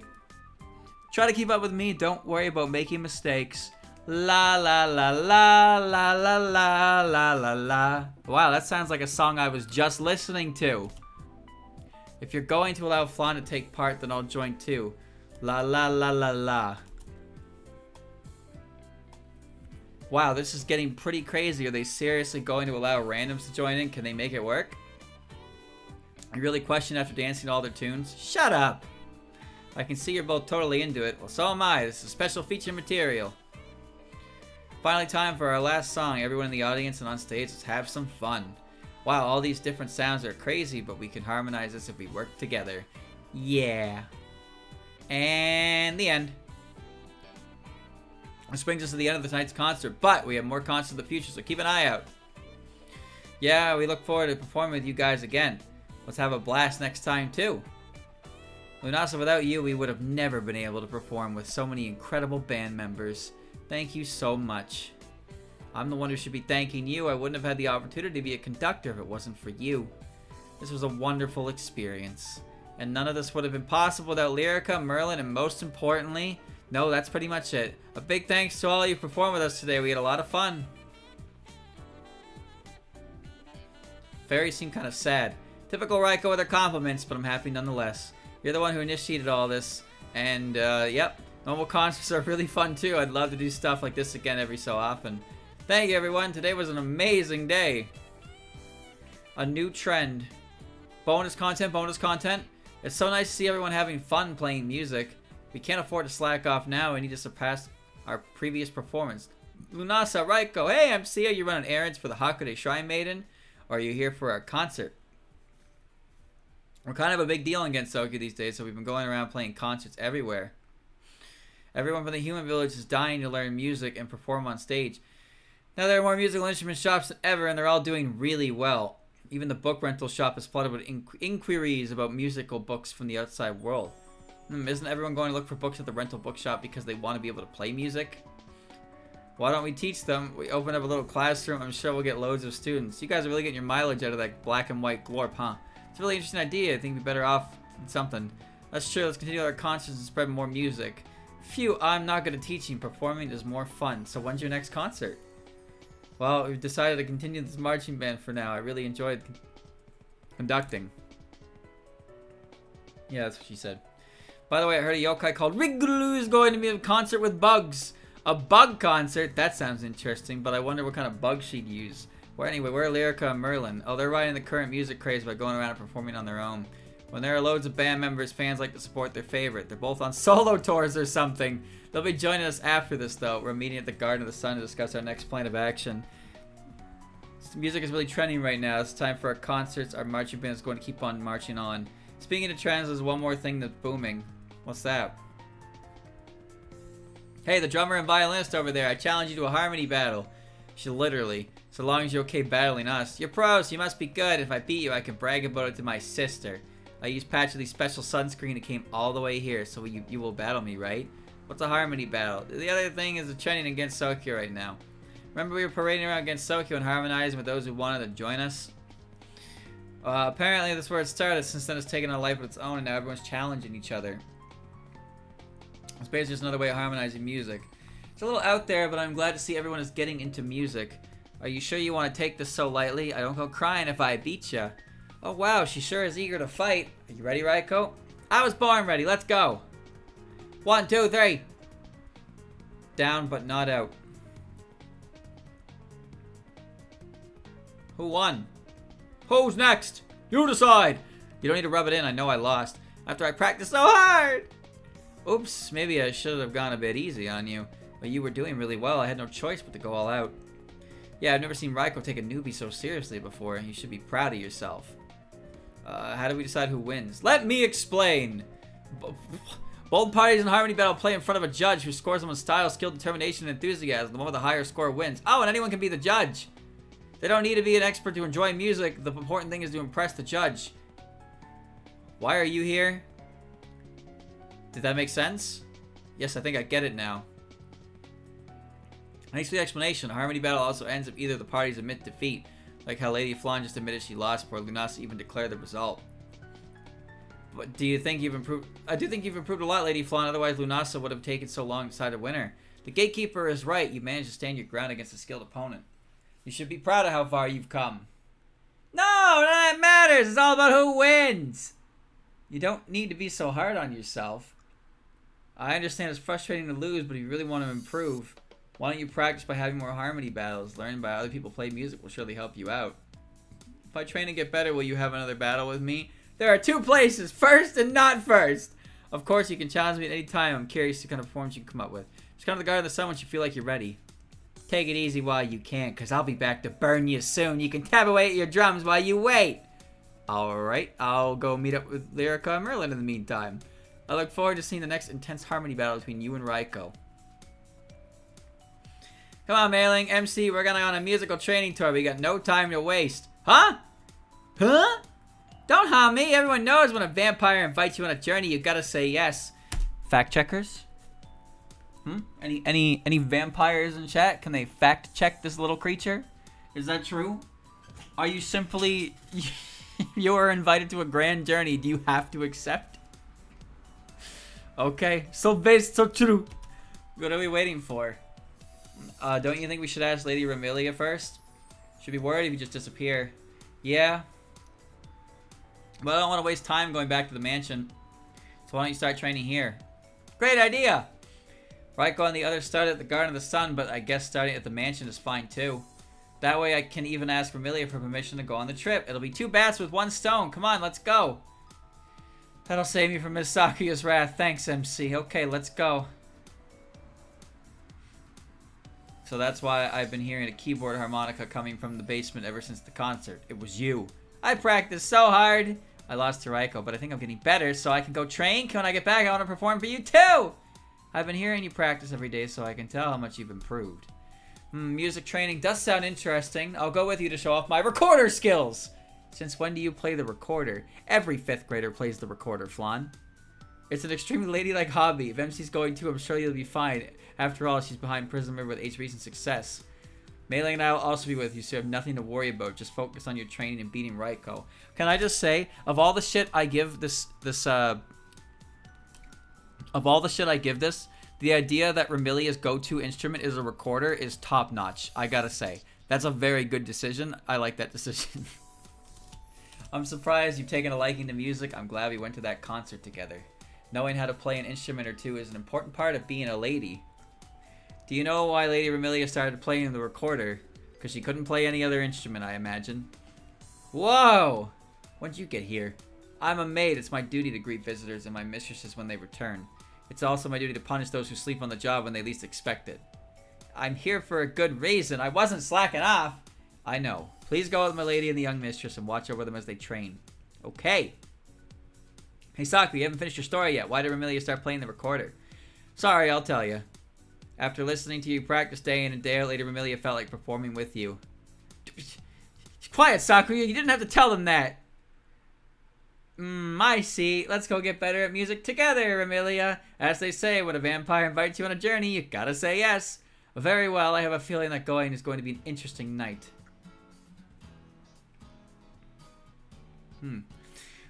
Speaker 1: Try to keep up with me. Don't worry about making mistakes. La la la la la la la la la la. Wow, that sounds like a song I was just listening to. If you're going to allow Flan to take part, then I'll join too. La la la la la. Wow, this is getting pretty crazy. Are they seriously going to allow randoms to join in? Can they make it work? You really question after dancing to all their tunes? Shut up! I can see you're both totally into it. Well, so am I. This is special feature material. Finally, time for our last song. Everyone in the audience and on stage, let's have some fun. Wow, all these different sounds are crazy, but we can harmonize this if we work together. Yeah. And the end. This brings us to the end of tonight's concert, but we have more concerts in the future, so keep an eye out. Yeah, we look forward to performing with you guys again. Let's have a blast next time, too. Lunasa, without you, we would have never been able to perform with so many incredible band members. Thank you so much. I'm the one who should be thanking you. I wouldn't have had the opportunity to be a conductor if it wasn't for you. This was a wonderful experience. And none of this would have been possible without Lyrica, Merlin, and most importantly... No, that's pretty much it. A big thanks to all you who performed with us today. We had a lot of fun. Fairies seem kind of sad. Typical Raiko with her compliments, but I'm happy nonetheless. You're the one who initiated all this. And, yep. Normal concerts are really fun, too. I'd love to do stuff like this again every so often. Thank you, everyone. Today was an amazing day. A new trend. Bonus content, bonus content. It's so nice to see everyone having fun playing music. We can't afford to slack off now. We need to surpass our previous performance. Lunasa, Raiko, hey, I'm Sia. You running errands for the Hakude Shrine Maiden? Or are you here for our concert? We're kind of a big deal in Gensokyo these days, so we've been going around playing concerts everywhere. Everyone from the human village is dying to learn music and perform on stage. Now there are more musical instrument shops than ever, and they're all doing really well. Even the book rental shop is flooded with inquiries about musical books from the outside world. Isn't everyone going to look for books at the rental bookshop because they want to be able to play music? Why don't we teach them? We open up a little classroom. I'm sure we'll get loads of students. You guys are really getting your mileage out of that black and white glorp, huh? It's a really interesting idea. I think we'd be better off in something. That's true. Let's continue our concerts and spread more music. Phew, I'm not good at teaching. Performing is more fun. So when's your next concert? Well, we've decided to continue this marching band for now. I really enjoyed conducting. Yeah, that's what she said. By the way, I heard a yokai called Rigulu is going to be at a concert with bugs. A bug concert? That sounds interesting, but I wonder what kind of bug she'd use. Well, anyway, where are Lyrica and Merlin? Oh, they're riding the current music craze by going around and performing on their own. When there are loads of band members, fans like to support their favorite. They're both on solo tours or something. They'll be joining us after this, though. We're meeting at the Garden of the Sun to discuss our next plan of action. Music is really trending right now. It's time for our concerts. Our marching band is going to keep on marching on. Speaking of trends, there's one more thing that's booming. What's that? Hey, the drummer and violinist over there. I challenge you to a harmony battle. She literally. So long as you're okay battling us. You're pros. You must be good. If I beat you, I can brag about it to my sister. I used Patchy's special sunscreen. It came all the way here. So you will battle me, right? What's a harmony battle? The other thing is the trending against Sokyo right now. Remember we were parading around against Sokyo and harmonizing with those who wanted to join us? Apparently that's where it started. Since then it's taken a life of its own and now everyone's challenging each other. It's basically just another way of harmonizing music. It's a little out there, but I'm glad to see everyone is getting into music. Are you sure you want to take this so lightly? I don't go crying if I beat ya. Oh wow, she sure is eager to fight. Are you ready, Raiko? I was born ready. Let's go. 1, 2, 3. Down, but not out. Who won? Who's next? You decide. You don't need to rub it in. I know I lost. After I practiced so hard. Oops, maybe I should have gone a bit easy on you. But you were doing really well. I had no choice but to go all out. Yeah, I've never seen Raiko take a newbie so seriously before. You should be proud of yourself. How do we decide who wins? Let me explain. Both parties in Harmony Battle play in front of a judge who scores them on style, skill, determination, and enthusiasm. The one with the higher score wins. Oh, and anyone can be the judge. They don't need to be an expert to enjoy music. The important thing is to impress the judge. Why are you here? Did that make sense? Yes, I think I get it now. Thanks for the explanation. A Harmony Battle also ends if either of the parties admit defeat. Like how Lady Flan just admitted she lost before Lunasa even declared the result. But do you think you've improved? I do think you've improved a lot, Lady Flan. Otherwise, Lunasa would have taken so long to decide a winner. The gatekeeper is right. You managed to stand your ground against a skilled opponent. You should be proud of how far you've come. No, none of that matters. It's all about who wins. You don't need to be so hard on yourself. I understand it's frustrating to lose, but if you really want to improve, why don't you practice by having more harmony battles? Learning by other people play music will surely help you out. If I train and get better, will you have another battle with me? There are 2 places, first and not first. Of course, you can challenge me at any time. I'm curious to kind of performance you can come up with. Just come to the Guard of the Sun once you feel like you're ready. Take it easy while you can, because I'll be back to burn you soon. You can tap away at your drums while you wait. Alright, I'll go meet up with Lyrica and Merlin in the meantime. I look forward to seeing the next intense harmony battle between you and Raiko. Come on, Mailing. MC, we're going on a musical training tour. We got no time to waste. Huh? Huh? Don't harm me. Everyone knows when a vampire invites you on a journey, you gotta say yes. Fact checkers? Any vampires in chat? Can they fact check this little creature? Is that true? Are you simply... you are invited to a grand journey. Do you have to accept? Okay. So based, so true. What are we waiting for? Don't you think we should ask Lady Remilia first? Should be worried if you just disappear. Yeah. But I don't want to waste time going back to the mansion. So why don't you start training here? Great idea! Raiko and the others started at the Garden of the Sun, but I guess starting at the mansion is fine too. That way I can even ask Remilia for permission to go on the trip. It'll be 2 bats with 1 stone. Come on, let's go. That'll save me from Miss Sakuya's wrath. Thanks, MC. Okay, let's go. So that's why I've been hearing a keyboard harmonica coming from the basement ever since the concert. It was you. I practiced so hard. I lost to Raiko, but I think I'm getting better, so I can go train. When I get back, I want to perform for you too. I've been hearing you practice every day, so I can tell how much you've improved. Music training does sound interesting. I'll go with you to show off my recorder skills. Since when do you play the recorder? Every 5th grader plays the recorder, Flan. It's an extremely ladylike hobby. If MC's going to, I'm sure you'll be fine. After all, she's behind Prism with 8 recent success. Melee and I will also be with you, so you have nothing to worry about. Just focus on your training and beating Raiko. Can I just say, of all the shit I give this, the idea that Remilia's go-to instrument is a recorder is top-notch. I gotta say, that's a very good decision. I like that decision. I'm surprised you've taken a liking to music. I'm glad we went to that concert together. Knowing how to play an instrument or two is an important part of being a lady. Do you know why Lady Remilia started playing the recorder? Because she couldn't play any other instrument, I imagine. Whoa! When'd you get here? I'm a maid. It's my duty to greet visitors and my mistresses when they return. It's also my duty to punish those who sleep on the job when they least expect it. I'm here for a good reason. I wasn't slacking off. I know. Please go with my lady and the young mistress and watch over them as they train. Okay. Hey, Saku, you haven't finished your story yet. Why did Remilia start playing the recorder? Sorry, I'll tell you. After listening to you practice day in and day out, Lady Remilia felt like performing with you. Quiet, Saku. You didn't have to tell them that. I see. Let's go get better at music together, Remilia. As they say, when a vampire invites you on a journey, you gotta say yes. Very well. I have a feeling that going is going to be an interesting night.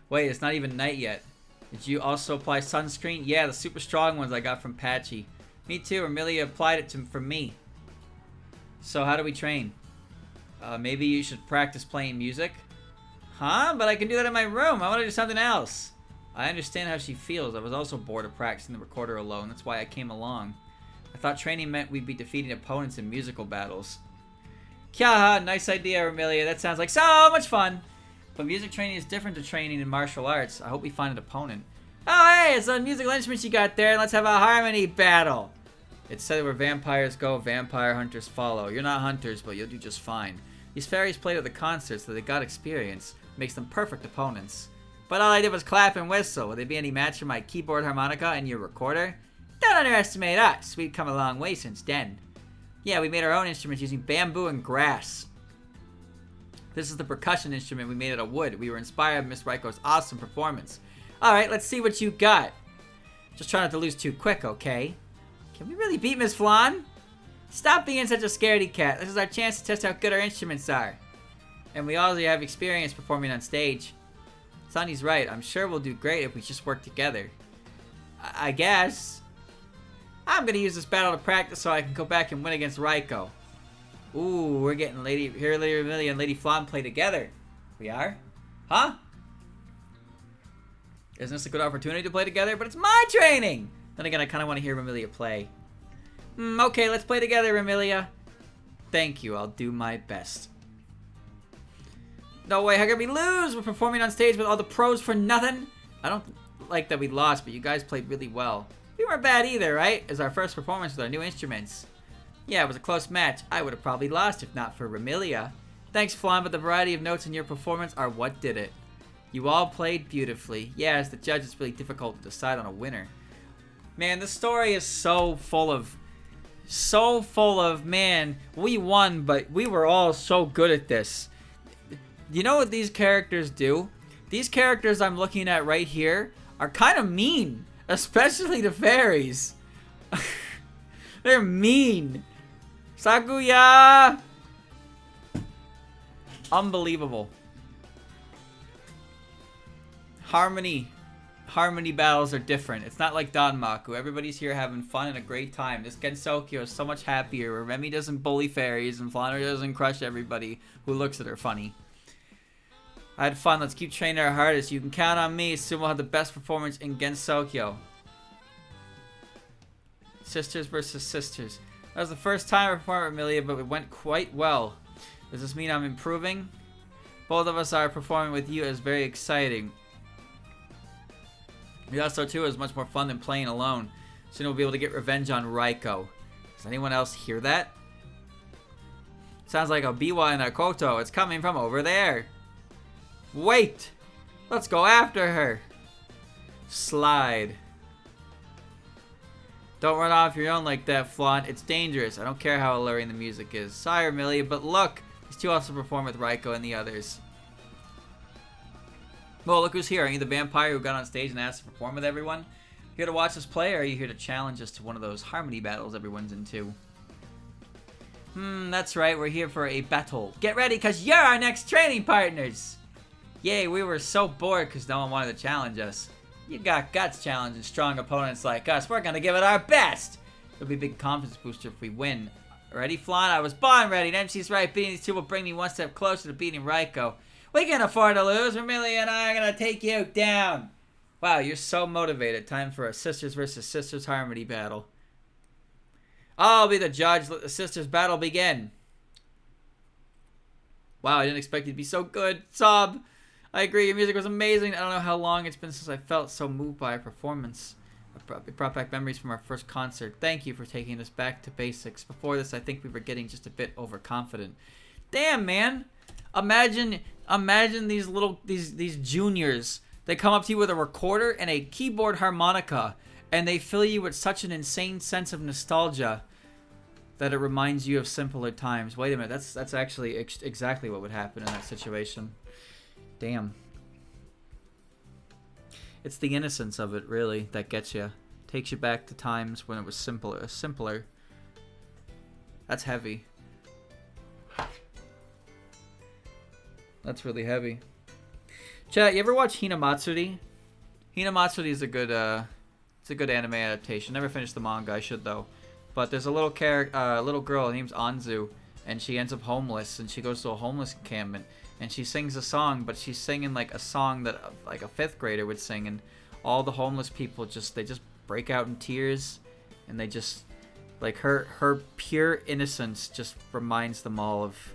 Speaker 1: Wait, it's not even night yet. Did you also apply sunscreen? Yeah, the super strong ones I got from Patchy. Me too. Amelia applied it for me. So how do we train? Maybe you should practice playing music? Huh? But I can do that in my room. I want to do something else. I understand how she feels. I was also bored of practicing the recorder alone. That's why I came along. I thought training meant we'd be defeating opponents in musical battles. Kyaha, nice idea, Amelia. That sounds like so much fun. But music training is different to training in martial arts. I hope we find an opponent. Oh, hey, it's a musical instrument you got there. Let's have a harmony battle. It said where vampires go, vampire hunters follow. You're not hunters, but you'll do just fine. These fairies played at the concert, so they got experience. Makes them perfect opponents. But all I did was clap and whistle. Will there be any match for my keyboard harmonica and your recorder? Don't underestimate us. We've come a long way since then. Yeah, we made our own instruments using bamboo and grass. This is the percussion instrument we made out of wood. We were inspired by Miss Raiko's awesome performance. Alright, let's see what you got. Just try not to lose too quick, okay? Can we really beat Miss Flan? Stop being such a scaredy cat. This is our chance to test how good our instruments are. And we already have experience performing on stage. Sunny's right. I'm sure we'll do great if we just work together. I guess. I'm gonna use this battle to practice so I can go back and win against Raiko. Ooh, we're getting Lady Amelia and Lady Flan play together. We are? Huh? Isn't this a good opportunity to play together? But it's my training! Then again, I kind of want to hear Amelia play. Okay, let's play together, Amelia. Thank you, I'll do my best. No way, how can we lose? We're performing on stage with all the pros for nothing? I don't like that we lost, but you guys played really well. We weren't bad either, right? It's our first performance with our new instruments. Yeah, it was a close match. I would have probably lost if not for Amelia. Thanks, Flan, but the variety of notes in your performance are what did it. You all played beautifully. Yeah, as the judge, it's really difficult to decide on a winner. Man, this story is so full of, man, we won, but we were all so good at this. You know what these characters do? These characters I'm looking at right here are kind of mean, especially the fairies. They're mean. Sakuya! Unbelievable. Harmony battles are different. It's not like Danmaku. Everybody's here having fun and a great time. This Gensokyo is so much happier where Remy doesn't bully fairies and Flannery doesn't crush everybody who looks at her funny. I had fun. Let's keep training our hardest. You can count on me. Soon we'll have the best performance in Gensokyo. Sisters versus sisters. That was the first time I performed with Amelia, but it went quite well. Does this mean I'm improving? Both of us are performing with you. It's very exciting. We also too is much more fun than playing alone. Soon we'll be able to get revenge on Raiko. Does anyone else hear that? Sounds like a biwa in a koto. It's coming from over there. Wait! Let's go after her. Slide. Don't run off your own like that, Flan. It's dangerous. I don't care how alluring the music is. Sorry, Amelia, but look! These two also perform with Raiko and the others. Well, look who's here. Are you the vampire who got on stage and asked to perform with everyone? Here to watch us play, or are you here to challenge us to one of those harmony battles everyone's into? That's right. We're here for a battle. Get ready, because you're our next training partners! Yay, we were so bored because no one wanted to challenge us. You got guts challenging strong opponents like us. We're going to give it our best! It'll be a big confidence booster if we win. Ready, Flan? I was born ready. And MC's right. Beating these two will bring me one step closer to beating Raiko. We can afford to lose. Amelia and I are going to take you down. Wow, you're so motivated. Time for a sisters versus sisters harmony battle. I'll be the judge. Let the sisters battle begin. Wow, I didn't expect you to be so good. Sob. I agree. Your music was amazing. I don't know how long it's been since I felt so moved by a performance. It brought back memories from our first concert. Thank you for taking us back to basics. Before this, I think we were getting just a bit overconfident. Damn, man. Imagine these juniors. They come up to you with a recorder and a keyboard harmonica, and they fill you with such an insane sense of nostalgia that it reminds you of simpler times. Wait a minute, that's actually exactly what would happen in that situation. Damn. It's the innocence of it, really, that gets you. Takes you back to times when it was simpler. That's heavy. That's really heavy. Chat, you ever watch Hinamatsuri? Hinamatsuri is a good it's a good anime adaptation. Never finished the manga, I should though. But there's a little little girl, her name's Anzu, and she ends up homeless, and she goes to a homeless encampment, and she sings a song, but she's singing like a song that like a 5th grader would sing, and all the homeless people just break out in tears, and they just like her pure innocence just reminds them all of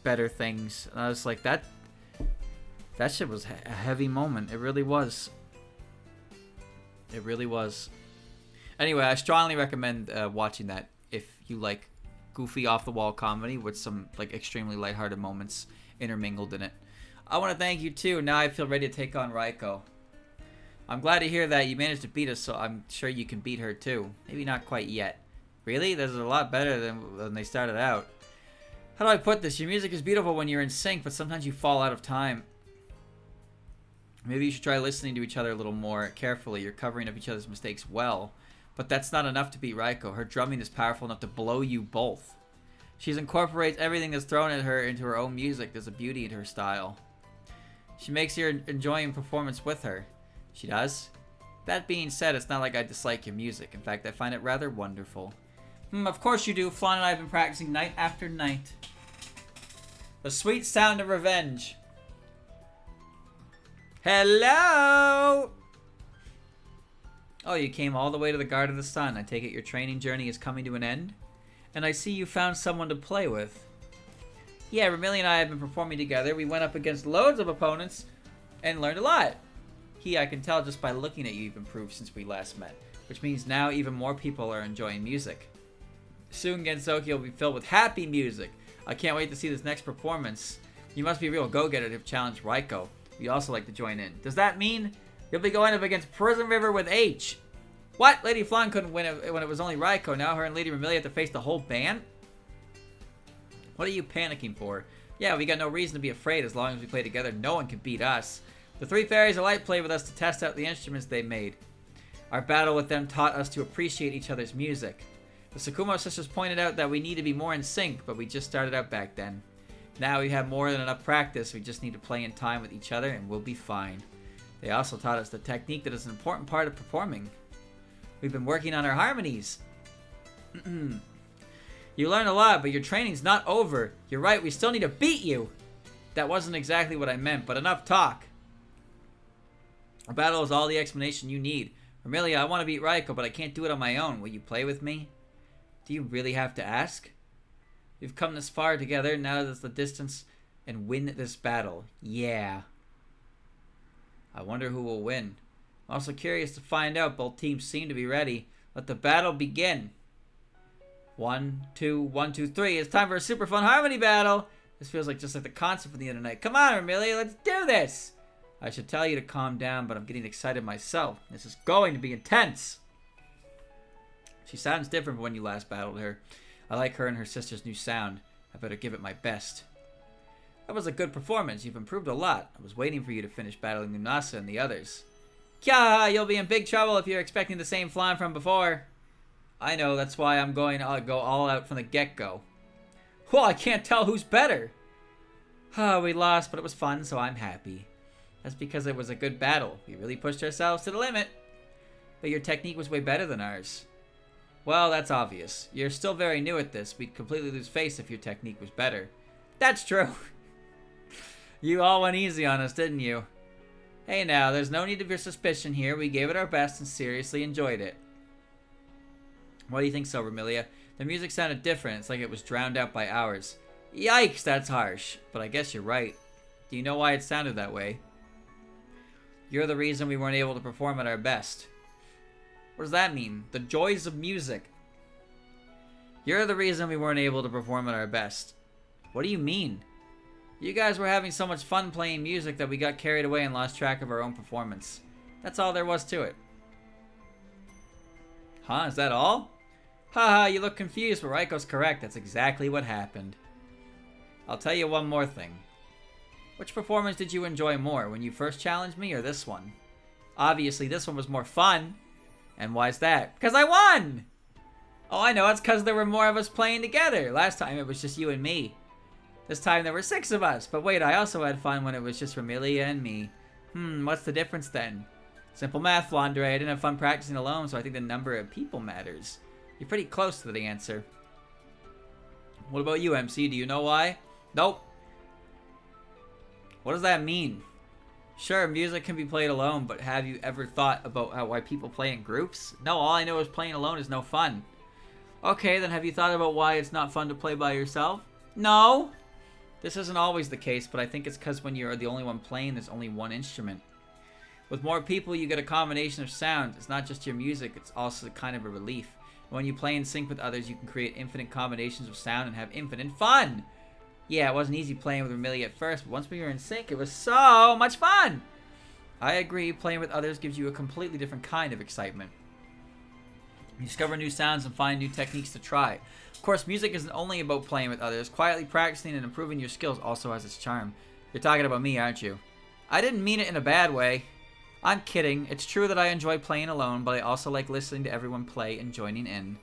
Speaker 1: better things. And I was like, that shit was a heavy moment. It really was. It really was. Anyway, I strongly recommend watching that if you like goofy off-the-wall comedy with some like extremely lighthearted moments intermingled in it. I want to thank you too. Now I feel ready to take on Raiko. I'm glad to hear that you managed to beat us, so I'm sure you can beat her too. Maybe not quite yet. Really? That's a lot better than when they started out. How do I put this? Your music is beautiful when you're in sync, but sometimes you fall out of time. Maybe you should try listening to each other a little more carefully. You're covering up each other's mistakes well. But that's not enough to beat Raiko. Her drumming is powerful enough to blow you both. She incorporates everything that's thrown at her into her own music. There's a beauty in her style. She makes you enjoying performance with her. She does? That being said, it's not like I dislike your music. In fact, I find it rather wonderful. Of course you do. Flan and I have been practicing night after night. The sweet sound of revenge. Hello! Oh, you came all the way to the Guard of the Sun. I take it your training journey is coming to an end? And I see you found someone to play with. Yeah, Ramilly and I have been performing together. We went up against loads of opponents and learned a lot. I can tell just by looking at you you've improved since we last met, which means now even more people are enjoying music. Soon Gensoki will be filled with happy music. I can't wait to see this next performance. You must be a real go-getter to have challenged Raiko. You'd also like to join in. Does that mean you'll be going up against Prism River with H? What? Lady Flan couldn't win it when it was only Raiko. Now her and Lady Ramilly have to face the whole band? What are you panicking for? Yeah, we got no reason to be afraid. As long as we play together, no one can beat us. The 3 fairies of light played with us to test out the instruments they made. Our battle with them taught us to appreciate each other's music. The Sakumo sisters pointed out that we need to be more in sync, but we just started out back then. Now we have more than enough practice. We just need to play in time with each other and we'll be fine. They also taught us the technique that is an important part of performing. We've been working on our harmonies. You learn a lot, but your training's not over. You're right, we still need to beat you. That wasn't exactly what I meant, but enough talk. A battle is all the explanation you need. Ramilly, I want to beat Raiko, but I can't do it on my own. Will you play with me? Do you really have to ask? We've come this far together, now there's the distance, and win this battle. Yeah. I wonder who will win. I'm also curious to find out. Both teams seem to be ready. Let the battle begin. 1, 2, 1, 2, 3. It's time for a super fun harmony battle. This feels like just like the concert from the other night. Come on, Ramilly, let's do this. I should tell you to calm down, but I'm getting excited myself. This is going to be intense. She sounds different from when you last battled her. I like her and her sister's new sound. I better give it my best. That was a good performance. You've improved a lot. I was waiting for you to finish battling Lunasa and the others. Kya, you'll be in big trouble if you're expecting the same flan from before. I know, that's why I'm going to go all out from the get-go. Well, I can't tell who's better. We lost, but it was fun, so I'm happy. That's because it was a good battle. We really pushed ourselves to the limit. But your technique was way better than ours. Well, that's obvious. You're still very new at this. We'd completely lose face if your technique was better. That's true. You all went easy on us, didn't you? Hey now, there's no need of your suspicion here. We gave it our best and seriously enjoyed it. Why do you think so, Ramilia? The music sounded different. It's like it was drowned out by ours. Yikes, that's harsh. But I guess you're right. Do you know why it sounded that way? You're the reason we weren't able to perform at our best. What does that mean? The joys of music. You're the reason we weren't able to perform at our best. What do you mean? You guys were having so much fun playing music that we got carried away and lost track of our own performance. That's all there was to it. Huh? Is that all? Haha, you look confused, but Raiko's correct. That's exactly what happened. I'll tell you one more thing. Which performance did you enjoy more, when you first challenged me or this one? Obviously, this one was more fun. And why's that? Because I won! Oh, I know. It's because there were more of us playing together. Last time, it was just you and me. This time there were 6 of us. But wait, I also had fun when it was just Ramilia and me. What's the difference then? Simple math, Flandre. I didn't have fun practicing alone, so I think the number of people matters. You're pretty close to the answer. What about you, MC? Do you know why? Nope. What does that mean? Sure, music can be played alone, but have you ever thought about why people play in groups? No, all I know is playing alone is no fun. Okay, then have you thought about why it's not fun to play by yourself? No. This isn't always the case, but I think it's because when you're the only one playing, there's only one instrument. With more people, you get a combination of sounds. It's not just your music, it's also kind of a relief. When you play in sync with others, you can create infinite combinations of sound and have infinite fun. Yeah, it wasn't easy playing with Ramilia at first, but once we were in sync, it was so much fun! I agree, playing with others gives you a completely different kind of excitement. You discover new sounds and find new techniques to try. Of course, music isn't only about playing with others. Quietly practicing and improving your skills also has its charm. You're talking about me, aren't you? I didn't mean it in a bad way. I'm kidding. It's true that I enjoy playing alone, but I also like listening to everyone play and joining in.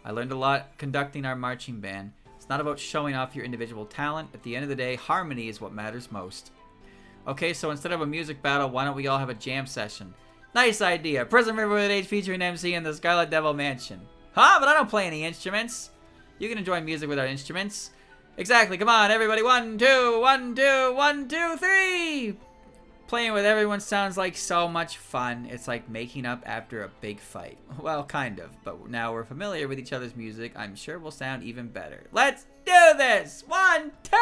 Speaker 1: I learned a lot conducting our marching band. It's not about showing off your individual talent. At the end of the day, harmony is what matters most. Okay, so instead of a music battle, why don't we all have a jam session? Nice idea. Prism River with Age featuring MC in the Scarlet Devil Mansion. Huh? But I don't play any instruments. You can enjoy music with our instruments. Exactly. Come on, everybody. 1, 2, 1, 2, 1, 2, 3. Playing with everyone sounds like so much fun. It's like making up after a big fight. Well, kind of. But now we're familiar with each other's music. I'm sure we'll sound even better. Let's do this. 1, 2.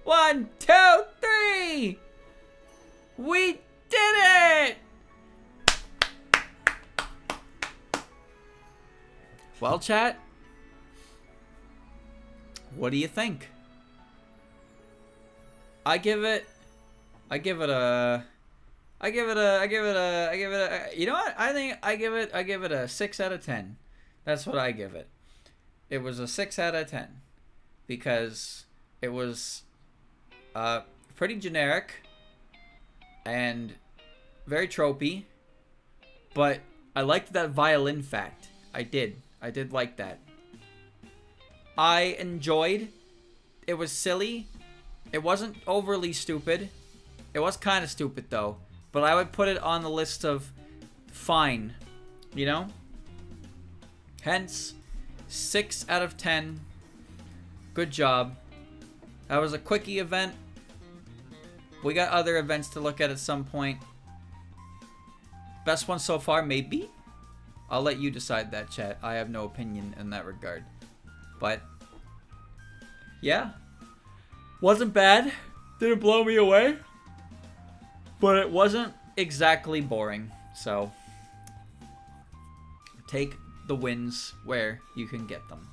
Speaker 1: 1, 2, 3. We did it. Well, chat, what do you think? I give it a, you know what? I think I give it a 6 out of 10. That's what I give it. It was a 6 out of 10 because it was pretty generic and very tropey, but I liked that violin fact. I did like that. I enjoyed. It was silly. It wasn't overly stupid. It was kind of stupid though, but I would put it on the list of fine, you know? Hence, 6 out of 10. Good job. That was a quickie event. We got other events to look at some point. Best one so far, maybe? I'll let you decide that, chat. I have no opinion in that regard. But, yeah. Wasn't bad. Didn't blow me away. But it wasn't exactly boring. So, take the wins where you can get them.